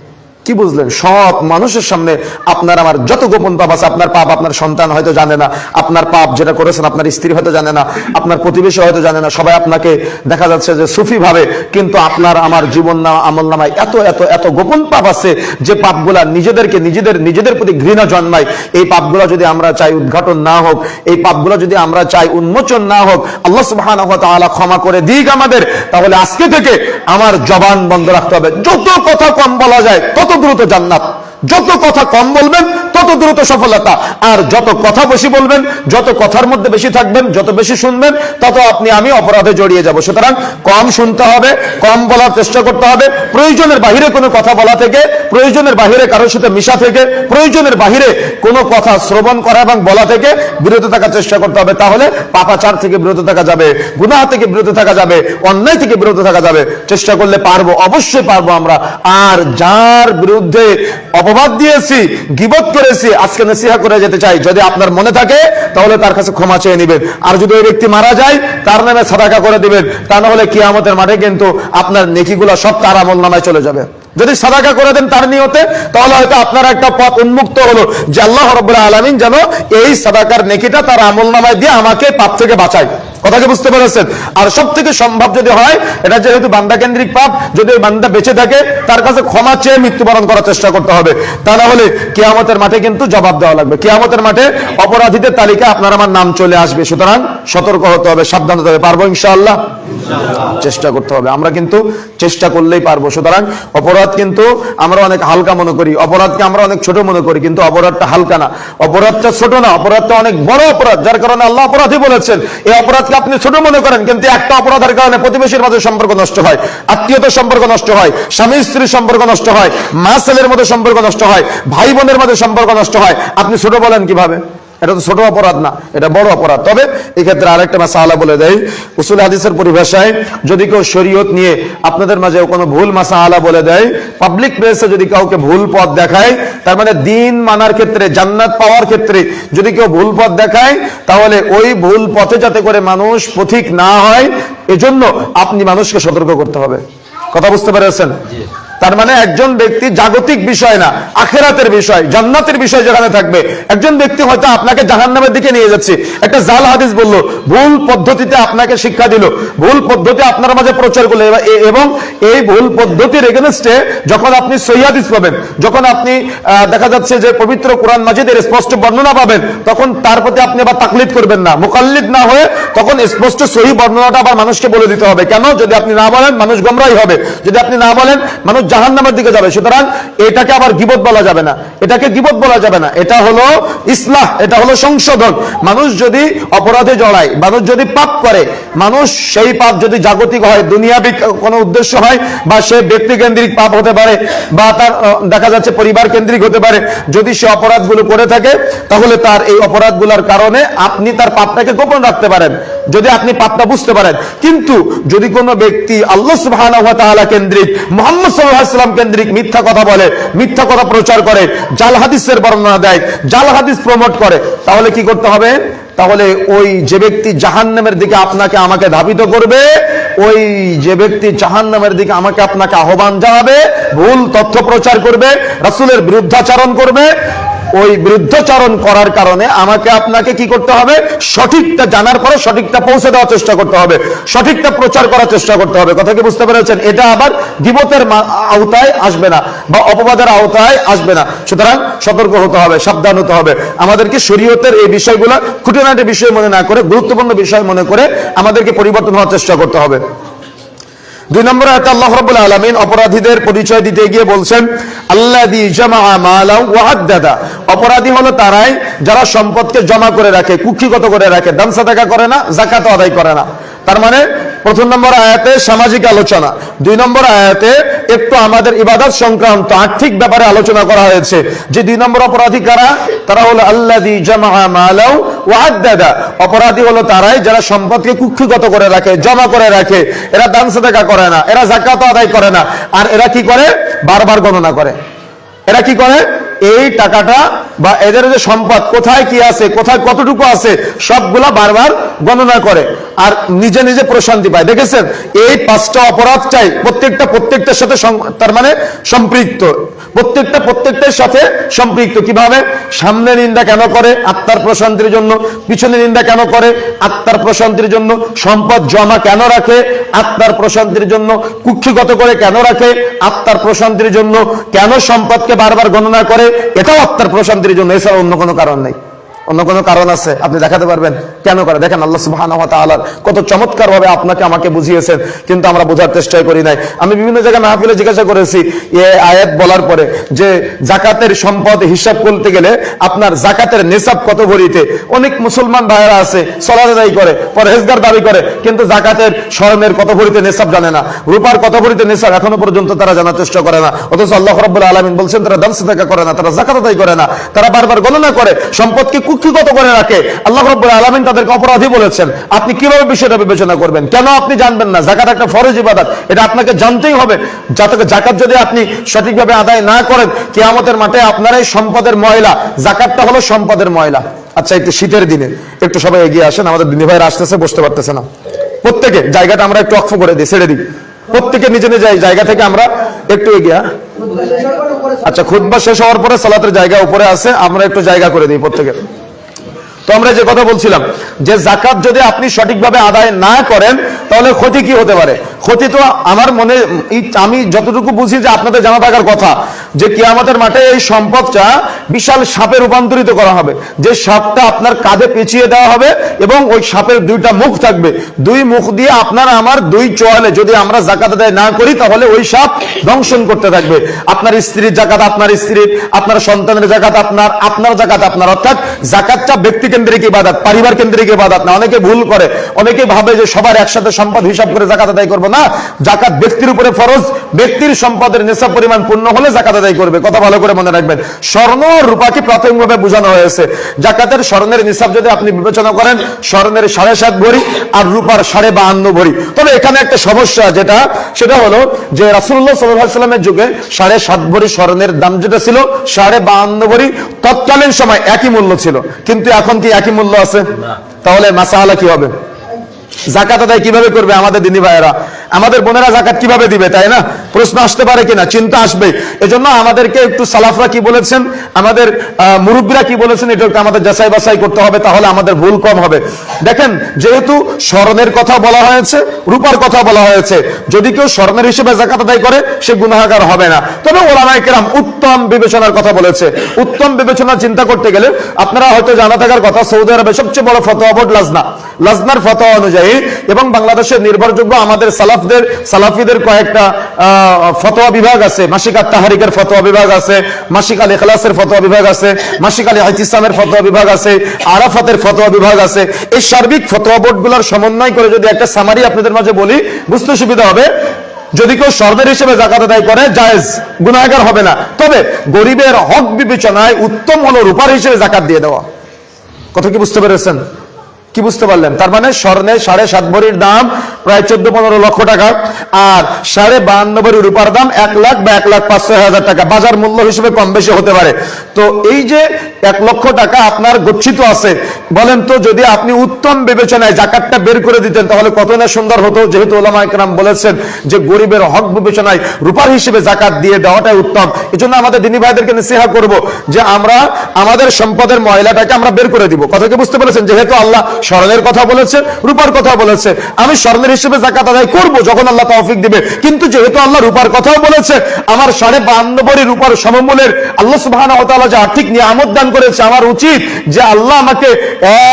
কি বুঝলেন? সব মানুষের সামনে আপনার আমার যত গোপন পাপ আছে, আপনার পাপ আপনার সন্তান হয়তো জানে না, আপনার পাপ যেটা করেছেন আপনার স্ত্রী হয়তো জানে না, আপনার প্রতিবেশী হয়তো জানে না, সবাই আপনাকে দেখা যাচ্ছে যে সুফি ভাবে, কিন্তু আপনার আমার জীবন আমল নামায় এত এত এত গোপন পাপ আছে যে পাপগুলা নিজেদের প্রতি ঘৃণা জন্মায়। এই পাপগুলা যদি আমরা চাই উদ্ঘাটন না হোক, এই পাপগুলা যদি আমরা চাই উন্মোচন না হোক, আল্লাহ সুবহানাহু ওয়া তাআলা ক্ষমা করে দিক আমাদের, তাহলে আজকে থেকে আমার জবান বন্ধ রাখতে হবে। যত কথা কম বলা যায় তত দ্রুত জান্নাত, যত কথা কম বলবেন তত দ্রুত সফলতা, আর যত কথা বেশি বলবেন, যত কথার মধ্যে বেশি থাকবেন, যত বেশি শুনবেন, তত আমি অপরাধে জড়িয়ে যাব। সুতরাং কম শুনতে হবে, কম বলার চেষ্টা করতে হবে, প্রয়োজনের বাহিরে কোনো কথা বলা থেকে, প্রয়োজনের বাহিরে কারোর সাথে মিশা থেকে, প্রয়োজনের বাহিরে কোনো কথা শ্রবণ করা এবং বলা থেকে বিরত থাকার চেষ্টা করতে হবে। তাহলে পাপাচার থেকে বিরত থাকা যাবে, গুনাহ থেকে বিরত থাকা যাবে, অন্যায় থেকে বিরত থাকা যাবে। চেষ্টা করলে পারবো, অবশ্যই পারবো আমরা। আর যার বিরুদ্ধে অপবাদ দিয়েছি, গীবত করেছি, আজকে নসিহত করে যেতে চাই, যদি আপনার মনে থাকে তাহলে তার কাছে ক্ষমা চেয়ে নেবেন, আর যদি ওই ব্যক্তি মারা যায় তার নামে সাদাকা করে দিবেন, তা না হলে কিয়ামতের মাঠে কিন্তু আপনার নেকিগুলো সব তার আমল নামায় চলে যাবে। যদি সাদাকা করে দেন তার নিয়তে, তাহলে হয়তো আপনার একটা পথ উন্মুক্ত হলো যে আল্লাহ রাব্বুল আলামিন যেন এই সাদাকার নেকিটা তার আমল নামায় দিয়ে আমাকে পাপ থেকে বাঁচায়। কথাকে বুঝতে পেরেছেন? আর সব থেকে সম্ভব যদি হয়, এটা যেহেতু বান্দা কেন্দ্রিক পাপ, যদি ওই বান্দা বেঁচে থাকে তার কাছে ক্ষমা চেয়ে মৃত্যুবরণ করার চেষ্টা করতে হবে, তা না হলে কিয়ামতের মাঠে কিন্তু জবাব দেওয়া লাগবে। কিয়ামতের মাঠে অপরাধীদের তালিকায় আপনার আমার নাম চলে আসবে। সুতরাং সতর্ক হতে হবে, সাবধান হতে হবে। পারবো ইনশাআল্লাহ? চেষ্টা করতে হবে। আমরা কিন্তু চেষ্টা করলেই পারবো। সুতরাং অপরাধ কিন্তু আমরা অনেক হালকা মনে করি, অপরাধকে আমরা অনেক ছোট মনে করি, কিন্তু অপরাধটা হালকা না, অপরাধটা ছোট না, অপরাধটা অনেক বড় অপরাধ, যার কারণে আল্লাহ অপরাধী বলেছেন। এই অপরাধকে আপনি ছোট মনে করেন, কিন্তু একটা অপরাধের কারণে প্রতিবেশীর মাঝে সম্পর্ক নষ্ট হয়, আত্মীয়তার সম্পর্ক নষ্ট হয়, স্বামী স্ত্রীর সম্পর্ক নষ্ট হয়, মা ছেলের মধ্যে সম্পর্ক নষ্ট হয়, ভাই বোনের মধ্যে সম্পর্ক নষ্ট হয়। আপনি ছোট বলেন কিভাবে? এটা তো ছোট অপরাধ না, এটা বড় অপরাধ। তবে এই ক্ষেত্রে আরেকটা মাসআলা বলে দেয়, উসুল হাদিসের পরিভাষায় যদি কেউ শরীয়ত নিয়ে আপনাদের মাঝে কোনো ভুল মাসআলা বলে দেয়, পাবলিক প্লেসে যদি কাউকে ভুল পথ দেখায়, তার মানে দিন মানার ক্ষেত্রে, জান্নাত পাওয়ার ক্ষেত্রে যদি কেউ ভুল পথ দেখায়, তাহলে ওই ভুল পথে যাতে করে মানুষ পথিক না হয়, এজন্য আপনি মানুষকে সতর্ক করতে হবে। কথা বুঝতে পেরেছেন? তার মানে একজন ব্যক্তি জাগতিক বিষয় না, আখেরাতের বিষয়, জান্নাতের বিষয় যেখানে থাকবে, একজন ব্যক্তি হয়তো আপনাকে জাহান্নামের দিকে নিয়ে যাচ্ছে, একটা জাল হাদিস বলল, ভুল পদ্ধতিতে আপনাকে শিক্ষা দিল, ভুল পদ্ধতি আপনার মাঝে প্রচার করলো, এবং এই ভুল পদ্ধতির এগেনস্টে যখন আপনি সহিহ হাদিস পাবেন, যখন আপনি দেখা যাচ্ছে যে পবিত্র কোরআন মাজিদের স্পষ্ট বর্ণনা পাবেন, তখন তার প্রতি আপনি আবার তাকলিদ করবেন না, মুকাল্লিদ না হয়ে তখন স্পষ্ট সহিহ বর্ণনাটা আবার মানুষকে বলে দিতে হবে। কেন? যদি আপনি না বলেন মানুষ গোমরাহী হবে, যদি আপনি না বলেন মানুষ জাহান্নামের দিকে যাবে। সুতরাং এটাকে আবার গীবত বলা যাবে না, এটাকে গীবত বলা যাবে না, এটা হলো ইসলাহ, এটা হলো সংশোধন। মানুষ যদি অপরাধে জড়ায়, মানুষ যদি পাপ করে, মানুষ সেই পাপ যদি জাগতিক হয়, দুনিয়াবি কোনো উদ্দেশ্য হয়, বা সে ব্যক্তি কেন্দ্রিক পাপ হতে পারে, বা তার দেখা যাচ্ছে পরিবার কেন্দ্রিক হতে পারে, যদি সে অপরাধগুলো করে থাকে, তাহলে তার এই অপরাধগুলোর কারণে আপনি তার পাপটাকে গোপন রাখতে পারেন, যদি আপনি পাপটা বুঝতে পারেন। কিন্তু যদি কোনো ব্যক্তি আল্লাহ সুবহানাহু ওয়া তাআলা কেন্দ্রিক, মুহাম্মদ সাল্লাল্লাহু আলাইহি ওয়াসাল্লাম কেন্দ্রিক মিথ্যা কথা বলে, মিথ্যা কথা প্রচার করে, জাল হাদিসের বর্ণনা দেয়, জাল হাদিস প্রমোট করে, তাহলে কি করতে হবে? তাহলে ওই যে ব্যক্তি জাহান্নামের দিকে আপনাকে আমাকে ধাবিত করবে, ওই যে ব্যক্তি জাহান্নামের দিকে আমাকে আপনাকে আহ্বান জানাবে, ভুল তথ্য প্রচার করবে, রাসূলের বিরুদ্ধাচরণ করবে, ওই বিরুদ্ধাচরণ করার কারণে আমাকে আপনাকে কি করতে হবে? সঠিকটা জানার পরে সঠিকটা পৌঁছে দেওয়ার চেষ্টা করতে হবে, সঠিকটা প্রচার করার চেষ্টা করতে হবে। কথা কি বুঝতে পেরেছেন? এটা আবার গীবতের আওতায় আসবে না, বা অপবাদের আওতায় আসবে না। সুতরাং সতর্ক হতে হবে, সাবধান হতে হবে। আমাদেরকে শরীয়তের এই বিষয়গুলো খুঁটিনাটি বিষয় মনে না করে, গুরুত্বপূর্ণ বিষয় মনে করে আমাদেরকে পরিবর্তন হওয়ার চেষ্টা করতে হবে। 2 নম্বর আয়াতে আল্লাহ রাব্বুল আলামিন অপরাধীদের পরিচয় দিতে গিয়ে বলছেন, আল্লাযী জামাআ মালাও ওয়া আদ্দাদা। অপরাধী হলো তারাই যারা সম্পদকে জমা করে রাখে, কুক্ষিগত করে রাখে, দান সাদাকা করে না, যাকাত আদায় করে না। তার মানে প্রথম নম্বর আয়াতে সামাজিক আলোচনা, 2 নম্বর আয়াতে একটু আমাদের ইবাদত সংক্রান্ত আর্থিক ব্যাপারে আলোচনা করা হয়েছে। যে 2 নম্বর অপরাধী কারা? তারা হলো আল্লাযী জামাআ মালাও ওয়া আদ্দাদা। অপরাধী হলো তারাই যারা সম্পদকে কুক্ষিগত করে রাখে, জমা করে রাখে, এরা দান সাদাকা করে না, এরা যাকাত আদায় করে না, আর এরা কি করে? বারবার গণনা করে। এরা কি করে? এই টাকাটা বা এদের যে সম্পদ কোথায় কি আছে, কোথায় কতটুকু আছে, সবগুলা বারবার গণনা করে, আর নিজে নিজে প্রশান্তি পায়। দেখেছেন, এই 5টা অপরাধটাই প্রত্যেকটার সাথে তার মানে সম্পৃক্ত, প্রত্যেকটার সাথে সম্পৃক্ত। কিভাবে? সামনে নিন্দা কেন করে? আত্মার প্রশান্তির জন্য। পিছনে নিন্দা কেন করে? আত্মার প্রশান্তির জন্য। সম্পদ জমা কেন রাখে? আত্মার প্রশান্তির জন্য। কুক্ষিগত করে কেন রাখে? আত্মার প্রশান্তির জন্য। কেন সম্পদকে বারবার গণনা করে? এটাও আত্মার প্রশান্তির জন্য, এছাড়া অন্য কোনো কারণ নেই। অন্য কোনো কারণ আছে আপনি দেখাতে পারবেন কেন করে? দেখেন আল্লাহ সুবহানাহু ওয়া তাআলা কত চমৎকার ভাবে আপনাকে আমাকে বুঝিয়েছেন, কিন্তু আমরা বোঝার চেষ্টা করি নাই। আমি বিভিন্ন জায়গায় মাহফিলে জিজ্ঞাসা করেছি এই আয়াত বলার পরে যে জাকাতের সম্পদ হিসাব করতে গেলে আপনার জাকাতের নেসাব কত ভরিতে। অনেক মুসলমান ভাইয়েরা আছে সালাত আদায় করে, পরহেজগার দাবি করে, কিন্তু জাকাতের স্বর্ণের কত ভরিতে নেসাব জানে না, রূপার কত ভরিতে নেসাব এখনো পর্যন্ত তারা জানার চেষ্টা করে না। অথচ আল্লাহ রাব্বুল আলামিন বলছেন তারা দান সাদাকা করে না, তারা জাকাত আদায় করে না, তারা বারবার গণনা করে, সম্পদকে কুক্ষিগত করে রাখে। আল্লাহ রাব্বুল আলামিন তাদেরকে অপরাধী বলেছেন। আপনি কিভাবে বিষয়টা বিবেচনা করবেন? কেন আপনি জানবেন না? যাকাত একটা ফরজ ইবাদত, এটা আপনাকে জানতেই হবে। যাকাত যদি আপনি সঠিকভাবে আদায় না করেন, কিয়ামতের মাঠে আপনার এই সম্পদের ময়লা, যাকাতটা হলো সম্পদের ময়লা। আচ্ছা, একটু শীতের দিনে একটু সবাই এগিয়ে আসেন, আমাদের দিনী ভাইরা আসতেছে, বসতে পারতেছে না। প্রত্যেকে জায়গাটা আমরা একটু অক্ষ করে দিই, ছেড়ে দিই, প্রত্যেকে নিজে নিজে জায়গা থেকে আমরা একটু এগিয়ে। আচ্ছা, খুতবা শেষ হওয়ার পরে সালাতের জায়গা উপরে আছে, আমরা একটু জায়গা করে দিই প্রত্যেকে। তো আমরা যে কথা বলছিলাম যে জাকাত যদি আপনি সঠিকভাবে আদায় না করেন তাহলে ক্ষতি কি হতে পারে? ক্ষতি তো আমার মনে, আমি যতটুকু বুঝি যে আপনাদের জানা থাকার কথা যে কিয়ামতের মাঠে এই সম্পদটা বিশাল সাপে রূপান্তরিত করা হবে, যে সাপটা আপনার কাঁধে পেঁচিয়ে দেওয়া হবে এবং ওই সাপের দুইটা মুখ থাকবে, দুই মুখ দিয়ে আপনার আমার দুই চোয়ালে যদি আমরা জাকাত আদায় না করি তাহলে ওই সাপ দংশন করতে থাকবে। আপনার স্ত্রীর জাকাত আপনার স্ত্রীর, আপনার সন্তানের জাকাত আপনার, আপনার জাকাত আপনার। অর্থাৎ জাকাতটা ব্যক্তি কেন্দ্রিক ইবাদত, পরিবার কেন্দ্রিক ইবাদত না। অনেকে ভুল করে, অনেকে ভাবে যে সবার একসাথে সম্পদ হিসাব করে জাকাত আদায় করবো না। জাকাত ব্যক্তির উপরে ফরজ, ব্যক্তির সম্পদের নিসাব পরিমাণ পূর্ণ হলে জাকাত আদায় করবে। কথা ভালো করে মনে রাখবেন। স্বর্ণ আর রূপাকে প্রাথমিকভাবে বোঝানো হয়েছে। জাকাতের স্বর্ণের নিসাব যদি আপনি বিবেচনা করেন, স্বর্ণের 7.5 ভরি আর রূপার 52.5 ভরি। তবে এখানে একটা সমস্যা সেটা হলো যে রাসূলুল্লাহ সাল্লাল্লাহু আলাইহি ওয়াসাল্লামের যুগে 7.5 ভরি স্বর্ণের দাম যেটা ছিল 52.5 ভরি, তৎকালীন সময় একই মূল্য ছিল। কিন্তু এখন কি একই মূল্য আছে? তাহলে মাসালা কি হবে? জাকাত আদায় কিভাবে করবে আমাদের দিনী ভাইয়েরা, আমাদের বোনেরা জাকাত কিভাবে দিবে? তাই না? প্রশ্ন আসতে পারে কিনা, চিন্তা আসবে। এজন্য আমাদেরকে একটু সালাফরা কি বলেছেন, আমাদের মুরব্বীরা কি বলেছেন, এটা একটু আমাদের যাচাই বাছাই করতে হবে, তাহলে আমাদের ভুল কম হবে। দেখেন, যেহেতু স্বর্ণের কথা বলা হয়েছে, রূপার কথা বলা হয়েছে, যদি কেউ স্বর্ণের হিসেবে জাকাত আদায় করে সে গুনাহগার হবে না। তবে ওলামায়ে কেরাম উত্তম বিবেচনার কথা বলেছে। উত্তম বিবেচনা চিন্তা করতে গেলে আপনারা হয়তো জানা থাকার কথা, সৌদি আরবের সবচেয়ে বড় ফতোয়া বোর্ড লাজনার ফতোয়া অনুযায়ী এবং বাংলাদেশের নির্ভরযোগ্য আমাদের সালাফিদের কয়েকটা ফতোয়া বিভাগ আছে। মাসিক আত-তাহরিকের ফতোয়া বিভাগ আছে, মাসিক আল ইখলাসের ফতোয়া বিভাগ আছে, মাসিক আল ইতিসামের ফতোয়া বিভাগ আছে, আরাফাতের ফতোয়া বিভাগ আছে। এই সার্বিক ফতোয়া বোর্ডগুলোর সমন্বয় করে যদি একটা সামারি আপনাদের মাঝে বলি, বুঝতে সুবিধা হবে। যদি কেউ স্বর্ণের হিসেবে জাকাত আদায় করে জায়েজ, গুনাহগার হবে না। তবে গরিবের হক বিবেচনায় উত্তম হলো রূপার হিসেবে জাকাত দিয়ে দেওয়া। কথা কি বুঝতে পেরেছেন? কি বুঝতে পারলেন? তার মানে স্বর্ণের 7.5 ভরির দাম প্রায় 14-15 লক্ষ টাকা, আর 52.5 ভরি রূপার দাম 1 লাখ বা 1,05,000 টাকা। বাজার মূল্য হিসেবে কম বেশি হতে পারে। তো এই যে 1 লক্ষ টাকা আপনার গচ্ছিত আছে, বলেন তো যদি আপনি উত্তম বিবেচনায় জাকাতটা বের করে দিতেন তাহলে কত না সুন্দর হতো। যেহেতু ওলামায়ে কেরাম বলেছেন যে গরিবের হক বিবেচনায় রূপার হিসেবে জাকাত দিয়ে দেওয়াটাই উত্তম। এজন্য আমাদের দিনী ভাইদেরকে নসিহত করব যে আমরা আমাদের সম্পদের ময়লাটাকে আমরা বের করে দিব। কথা কি বুঝতে পেরেছেন? যেহেতু আল্লাহ স্বর্ণের কথা বলেছে, রূপার কথা বলেছে, আমি স্বর্ণের হিসেবে জাকাত আদায় করব যখন আল্লাহ তৌফিক দিবে। কিন্তু যেহেতু আল্লাহ রূপার কথাও বলেছে, আমার 52.5 ভরি রূপার সমমূল্যের আল্লাহ সুবহানাহু ওয়া তাআলা যে আর্থিক নিয়ামত দান করেছে, আমার উচিত যে আল্লাহ আমাকে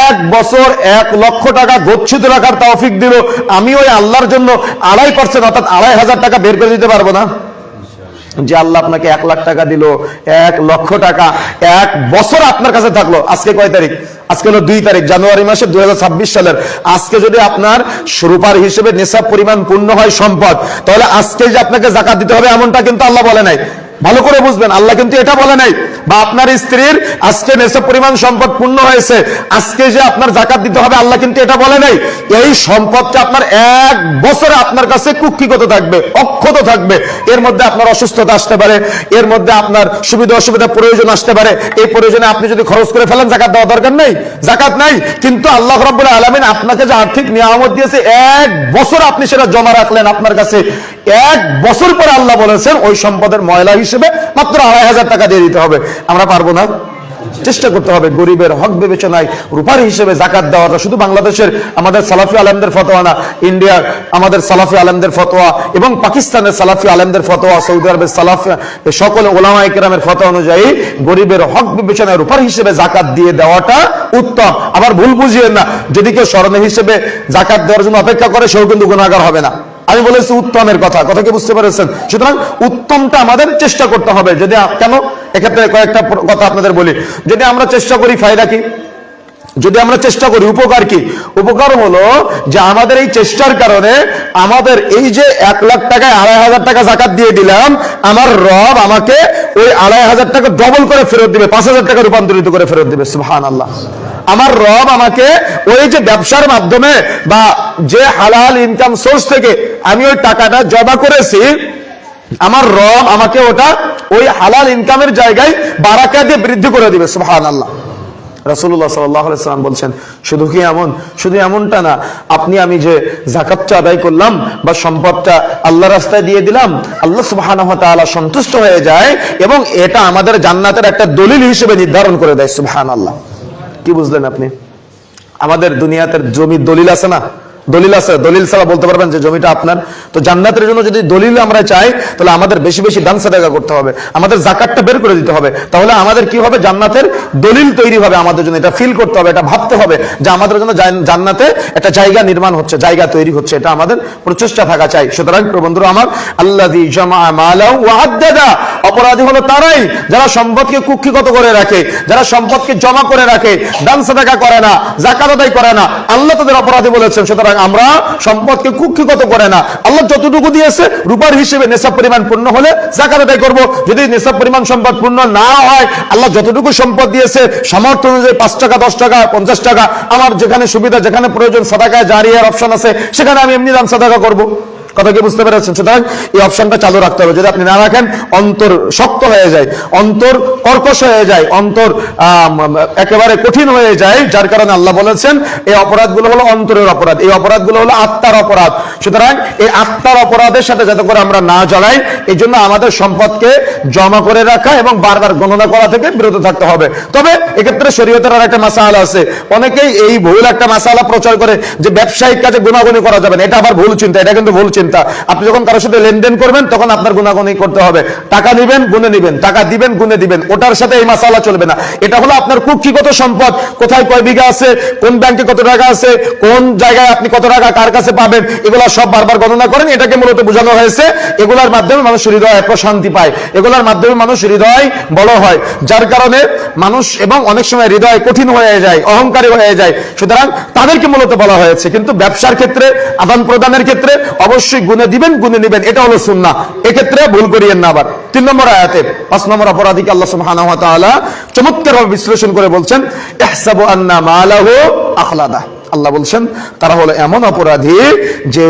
1 বছর 1 লক্ষ টাকা গচ্ছিত রাখার তৌফিক দিল, আমি ওই আল্লাহর জন্য 2.5% অর্থাৎ 2,500 টাকা বের করে দিতে পারবো না? যে আল্লাহ আপনাকে 1 লাখ টাকা দিল, 1 লক্ষ টাকা 1 বছর আপনার কাছে থাকলো। আজকে কয় তারিখ? আজকে হলো 2 তারিখ জানুয়ারি মাসের 2026 সালের। আজকে যদি আপনার রূপার হিসেবে নিসাব পরিমাণ পূর্ণ হয় সম্পদ, তাহলে আজকে যে আপনাকে জাকাত দিতে হবে এমনটা কিন্তু আল্লাহ বলে নাই। ভালো করে বুঝবেন, আল্লাহ কিন্তু এটা বলে নাই। বা আপনার স্ত্রীর আজকে নিসাব পরিমাণ সম্পদ পূর্ণ হয়েছে, আজকে যে আপনার জাকাত দিতে হবে, আল্লাহ কিন্তু এটা বলে নাই। এই সম্পদটা আপনার 1 বছরে আপনার কাছে কুক্ষিগত থাকবে, অক্ষত থাকবে। এর মধ্যে আপনার অসুস্থতা আসতে পারে, এর মধ্যে আপনার সুবিধা অসুবিধা প্রয়োজন আসতে পারে। এই প্রয়োজনে আপনি যদি খরচ করে ফেলেন, জাকাত দেওয়া দরকার নেই, জাকাত নাই। কিন্তু আল্লাহ রাব্বুল আলামিন আপনাকে যে আর্থিক নিয়ামত দিয়েছে, 1 বছর আপনি সেটা জমা রাখলেন আপনার কাছে, 1 বছর পরে আল্লাহ বলেছেন ওই সম্পদের ময়লা হিসেবে মাত্র 2,500 টাকা দিয়ে দিতে হবে। আমরা পারবো না? চেষ্টা করতে হবে গরিবের হক বিবেচনায় রূপার হিসেবে জাকাত দেওয়াটা। শুধু বাংলাদেশের আমাদের সালাফি আলেমদের ফতোয়া না, ইন্ডিয়ার আমাদের সালাফি আলেমদের ফতোয়া এবং পাকিস্তানের সালাফি আলেমদের ফতোয়া, সৌদি আরবের সালাফি, সকল ওলামায়ে কেরামের ফতোয়া অনুযায়ী গরিবের হক বিবেচনায় রূপার হিসেবে জাকাত দিয়ে দেওয়াটা উত্তম। আবার ভুল বুঝিয়েন না, যদি কেউ স্বর্ণের হিসেবে জাকাত দেওয়ার জন্য অপেক্ষা করে সেও কিন্তু গুনাহগার হবে না। আমি বলেছি উত্তমের কথা, কথা কি বুঝতে পেরেছেন? সুতরাং উত্তমটা আমাদের চেষ্টা করতে হবে। যদি কেন এক্ষেত্রে কয়েকটা কথা আপনাদের বলি, যদি আমরা চেষ্টা করি ফায়দা কি? যদি আমরা চেষ্টা করি উপকার কি? উপকার হলো যে আমাদের এই চেষ্টার কারণে আমাদের এই যে 1 লাখ টাকায় 2,500 টাকা জাকাত দিয়ে দিলাম, আমার রব আমাকে ওই 2,500 টাকা ডবল করে ফেরত দিবে, 5,000 টাকা রূপান্তরিত করে ফেরত দিবে। সুবহানাল্লাহ। আমার রব আমাকে ওই যে ব্যবসার মাধ্যমে বা যে হালাল ইনকাম সোর্স থেকে আমি ওই টাকাটা জমা করেছি, আমার রব আমাকে ওটা ওই হালাল ইনকামের জায়গায় বারাকা দিয়ে বৃদ্ধি করে দিবে। সুবহানাল্লাহ। রাসূলুল্লাহ সাল্লাল্লাহু আলাইহি ওয়াসাল্লাম বলছেন, শুধু এমনটা না, আপনি আমি যে যাকাতটা আদায় করলাম বা সম্পদটা আল্লাহর রাস্তায় দিয়ে দিলাম, আল্লাহ সুবহানাহু ওয়া তাআলা সন্তুষ্ট হয়ে যায় এবং এটা আমাদের জান্নাতের একটা দলিল হিসেবে নির্ধারণ করে দেয়। সুবহানাল্লাহ। কি বুঝলেন আপনি? আমাদের দুনিয়াতে জমির দলিল আছে না? দলিল আছে, দলিল ছাড়া বলতে পারবেন যে জমিটা আপনার? তো জান্নাতের জন্য যদি দলিল আমরা চাই, তাহলে আমাদের বেশি বেশি দান সাদাকা করতে হবে, আমাদের যাকাতটা বের করে দিতে হবে। তাহলে আমাদের কি হবে? জান্নাতের দলিল তৈরি হবে আমাদের জন্য। এটা ফিল করতে হবে, এটা ভাবতে হবে যে আমাদের জন্য জান্নাতে একটা জায়গা নির্মাণ হচ্ছে, জায়গা তৈরি হচ্ছে। এটা আমাদের প্রচেষ্টা থাকা চাই। সুতরাং বন্ধুরা আমার, আল্লাযী জামাআ মালাহু ওয়া আদ্দাদা, অপরাধী হলো তারাই যারা সম্পদকে কুক্ষিগত করে রাখে, যারা সম্পদকে জমা করে রাখে, দান সাদাকা করে না, যাকাত আদায় করে না। আল্লাহ তাদের অপরাধী বলেছেন। সুতরাং আমরা সম্পদকে কুক্ষিগত করে না, আল্লাহ যতটুকু দিয়েছে রূপার হিসেবে নেশাব পরিমাণ পূর্ণ হলে যাকাত আদায় করব। যদি নেশাব পরিমাণ সম্পদ পূর্ণ না হয়, আল্লাহ যতটুকু সম্পদ দিয়েছে সামর্থ্য অনুযায়ী 5 টাকা, 10 টাকা, 50 টাকা, আমার যেখানে সুবিধা, যেখানে প্রয়োজন, সাদাকায় জারিয়ার অপশন আছে, সেখানে আমি এমনি দান সাদাকা করব। কথা কি বুঝতে পেরেছেন? সুতরাং এই অপশনটা চালু রাখতে হবে। যদি আপনি না রাখেন, অন্তর শক্ত হয়ে যায়, অন্তর কর্কশ হয়ে যায়, অন্তর একেবারে কঠিন হয়ে যায়। যার কারণে আল্লাহ বলেছেন এই অপরাধগুলো হলো অন্তরের অপরাধ, এই অপরাধগুলো হলো আত্মার অপরাধ। সুতরাং এই আত্মার অপরাধের সাথে যাতে করে আমরা না জড়াই, এই জন্য আমাদের সম্পদকে জমা করে রাখা এবং বারবার গণনা করা থেকে বিরত থাকতে হবে। তবে এক্ষেত্রে শরীয়তের আর একটা মাসালা আছে। অনেকেই এই ভুল একটা মাসালা প্রচার করে যে ব্যবসায়িক কাজে গুনাগুনি করা যাবে না। এটা আবার ভুল চিন্তা, এটা কিন্তু ভুল চিন্তা। আপনি যখন কারোর সাথে লেনদেন করবেন, তখন আপনার গুনাগুনি করতে হবে। টাকা নিবেন, গুনে নিবেন, টাকা দিবেন, গুনে দিবেন, ওটার সাথে এই মাসালা চলবে না। এটা হলো আপনার কুক্ষিগত সম্পদ, কোথায় কয় বিঘা আছে, কোন ব্যাংকে কত টাকা আছে, কোন জায়গায় আপনি কত টাকা কার কাছে পাবেন, এগুলা সব বারবার গণনা করেন। এটাকে মূলত বোঝানো হয়েছে এগুলার মাধ্যমে মানুষ হৃদয় প্রশান্তি পায়, এগুলার মাধ্যমে মানুষ হৃদয় বড় হয়, যার কারণে মানুষ এবং অনেক সময় হৃদয় কঠিন হয়ে যায়, অহংকারী হয়ে যায়। সুতরাং তাদেরকে মূলত বলা হয়েছে। কিন্তু ব্যবসার ক্ষেত্রে, আদান প্রদানের ক্ষেত্রে অবশ্যই গুনে দিবেন, গুনে নিবেন, এটা হলো সুন্নাহ। এক্ষেত্রে ভুল করিয়েন না। আবার 3 নম্বর আয়াতে 5 নম্বর অপরাধীকে আল্লাহ সুবহানাহু ওয়া তাআলা চমৎকারভাবে বিশ্লেষণ করে বলছেন, ইহসাবু আন্না মালাহু আখলাদা। আল্লাহ বলছেন তারা হলো এমন অপরাধী যে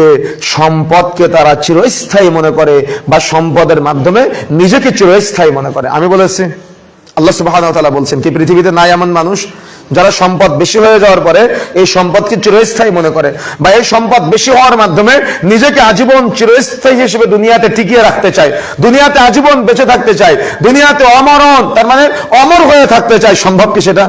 সম্পদকে তারা চিরস্থায়ী মনে করে, বা সম্পদের মাধ্যমে নিজেকে চিরস্থায়ী মনে করে। আমি বলেছি, আল্লাহ সুবহানাহু ওয়া তাআলা বলছেন কি পৃথিবীতে নাই এমন মানুষ যারা সম্পদ বেশি হয়ে যাওয়ার পরে এই সম্পদকে চিরস্থায়ী মনে করে, বা এই সম্পদ বেশি হওয়ার মাধ্যমে নিজেকে আজীবন চিরস্থায়ী হিসেবে দুনিয়াতে টিকিয়ে রাখতে চায়, দুনিয়াতে আজীবন বেঁচে থাকতে চায়, দুনিয়াতে অমরণ, তার মানে অমর হয়ে থাকতে চায়। সম্ভব কি সেটা?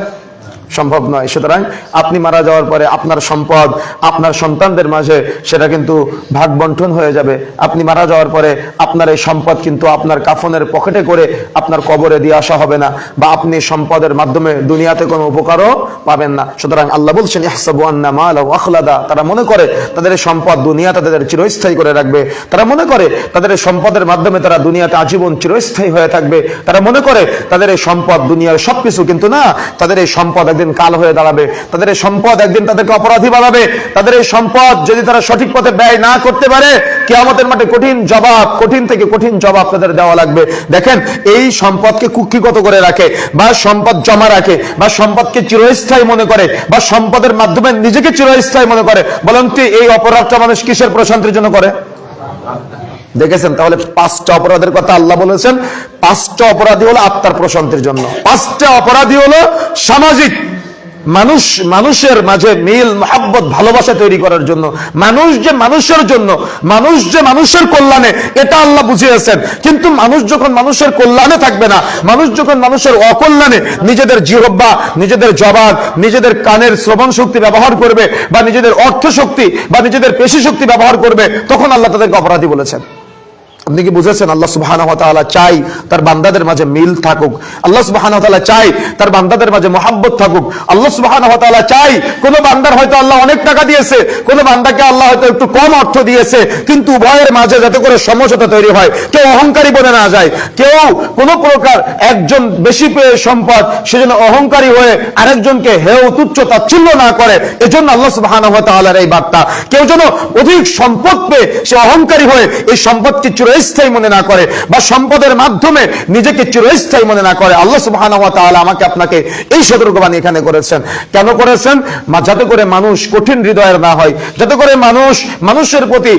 সম্ভব নয়। সুতরাং আপনি মারা যাওয়ার পরে আপনার সম্পদ আপনার সন্তানদের মাঝে সেটা কিন্তু ভাগ বন্টন হয়ে যাবে। আপনি মারা যাওয়ার পরে আপনার এই সম্পদ কিন্তু আপনার কাফনের পকেটে করে আপনার কবরে দিয়ে আসা হবে না, বা আপনি সম্পদের মাধ্যমে দুনিয়াতে কোনো উপকারও পাবেন না। সুতরাং আল্লাহ বলছেন, ইহসাবু আন্না মালাহু আখলাদা। তারা মনে করে তাদের এই সম্পদ দুনিয়াতে তাদের চিরস্থায়ী করে রাখবে, তারা মনে করে তাদের এই সম্পদের মাধ্যমে তারা দুনিয়াতে আজীবন চিরস্থায়ী হয়ে থাকবে, তারা মনে করে তাদের এই সম্পদ দুনিয়ার সবকিছু। কিন্তু না, তাদের এই সম্পদ একদিন কাল হয়ে দাঁড়াবে, তাদের এই সম্পদ একদিন তাদেরকে অপরাধী বানাবে। তাদের এই সম্পদ যদি তারা সঠিক পথে ব্যয় না করতে পারে, কিয়ামতের মাঠে কঠিন জবাব, কঠিন থেকে কঠিন জবাব তাদের দেওয়া লাগবে। দেখেন, এই সম্পদকে কুক্ষিগত করে রাখে, বা সম্পদ জমা রাখে, বা সম্পদকে চিরস্থায়ী মনে করে, বা সম্পদের মাধ্যমে নিজেকে চিরস্থায়ী মনে করে, বলেন তো এই অপরাধটা মানুষ কিসের প্রশান্তির জন্য করে? দেখেছেন? তাহলে 5টা অপরাধের কথা আল্লাহ বলেছেন। 5টা অপরাধী হলো আত্মার প্রশান্তির জন্য, 5টা অপরাধী হলো সামাজিক, মানুষের মাঝে মিল, মহব্বত, ভালোবাসা তৈরি করার জন্য, মানুষ যে মানুষের জন্য, মানুষ যে মানুষের কল্যাণে, এটা আল্লাহ বুঝিয়েছেন। কিন্তু মানুষ যখন মানুষের কল্যাণে থাকবে না, মানুষ যখন মানুষের অকল্যাণে নিজেদের জিহ্বা, নিজেদের জবান, নিজেদের কানের শ্রবণ শক্তি ব্যবহার করবে, বা নিজেদের অর্থ শক্তি বা নিজেদের পেশি শক্তি ব্যবহার করবে, তখন আল্লাহ তাদেরকে অপরাধী বলেছেন। আপনি কি বুঝেছেন? আল্লাহ সুবহানাহু ওয়া তাআলা চাই তার বান্দাদের মাঝে মিল থাকুক, আল্লাহ সুবহানাহু ওয়া তাআলা চাই তার বান্দাদের মাঝে মহব্বত থাকুক, আল্লাহ সুবহানাহু ওয়া তাআলা চাই কোন বান্দার হয়তো আল্লাহ অনেক টাকা দিয়েছে, কোন বান্দাকে আল্লাহ হয়তো একটু কম অর্থ দিয়েছে, কিন্তু উভয়ের মাঝে যাতে করে সমঝোতা তৈরি হয়, কেউ অহংকারী বনে না যায়, কেউ কোনো প্রকার একজন বেশি পেয়ে সম্পদ সেজন্য অহংকারী হয়ে আরেকজনকে হেয় তুচ্ছ তাচ্ছিল্য না করে। এজন্য আল্লাহ সুবহানাহু ওয়া তাআলার এই বার্তা, কেউ যেন অধিক সম্পদ পেয়ে সে অহংকারী হয়ে এই সম্পদকে চিরস্থায়ী মনে না করে, বা সম্পদের মাধ্যমে নিজেকে চিরস্থায়ী মনে না করে। আল্লাহ সুবহানাহু ওয়া তাআলা আমাকে আপনাকে এই সতর্কবাণী এখানে করেছেন। কেন করেছেন? যাতে করে মানুষ কঠিন হৃদয়ের না হয়, যাতে করে মানুষ মানুষের প্রতি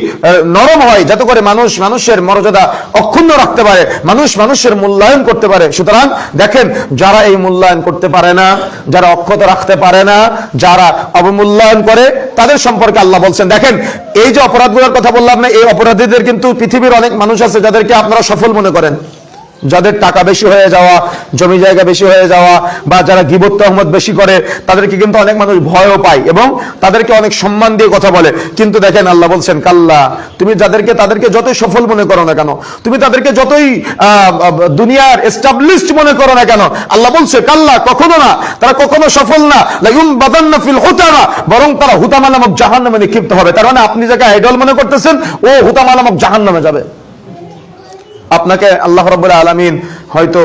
নরম হয়, যাতে করে মানুষ মানুষের মর্যাদা অক্ষুণ্ণ রাখতে পারে, মানুষ মানুষের মূল্যায়ন করতে পারে। সুতরাং দেখেন, যারা এই মূল্যায়ন করতে পারে না, যারা অক্ষত রাখতে পারে না, যারা অবমূল্যায়ন করে, তাদের সম্পর্কে আল্লাহ বলছেন, দেখেন এই যে অপরাধগুলোর কথা বললাম না, এই অপরাধীদের কিন্তু পৃথিবীর অনেক মানুষ আছে যাদেরকে আপনারা সফল মনে করেন, যাদের টাকা বেশি হয়ে যাওয়া, জমি জায়গা বেশি হয়ে যাওয়া, বা যারা গীবত তহমত বেশি করে, তাদেরকে কিন্তু অনেক মানুষ ভয়ও পায় এবং তাদেরকে অনেক সম্মান দিয়ে কথা বলে। কিন্তু দেখেন আল্লাহ বলছেন কাল্লা, তুমি তাদেরকে যতই সফল মনে করো না কেন, তুমি তাদেরকে যতই দুনিয়ার এস্টাবলিশড মনে করো না কেন, আল্লাহ বলছে কাল্লা, কখনো না, তারা কখনো সফল না, লায়ুনবাদান্না ফিল হুতামা, বরং তারা হুতামা নামক জাহান্নামে নিক্ষিপ্ত হবে। তার মানে আপনি যাকে আইডল মনে করতেছেন ও হুতামা নামক জাহান্নামে যাবে। আপনাকে আল্লাহ রাব্বুল আলামিন হয়তো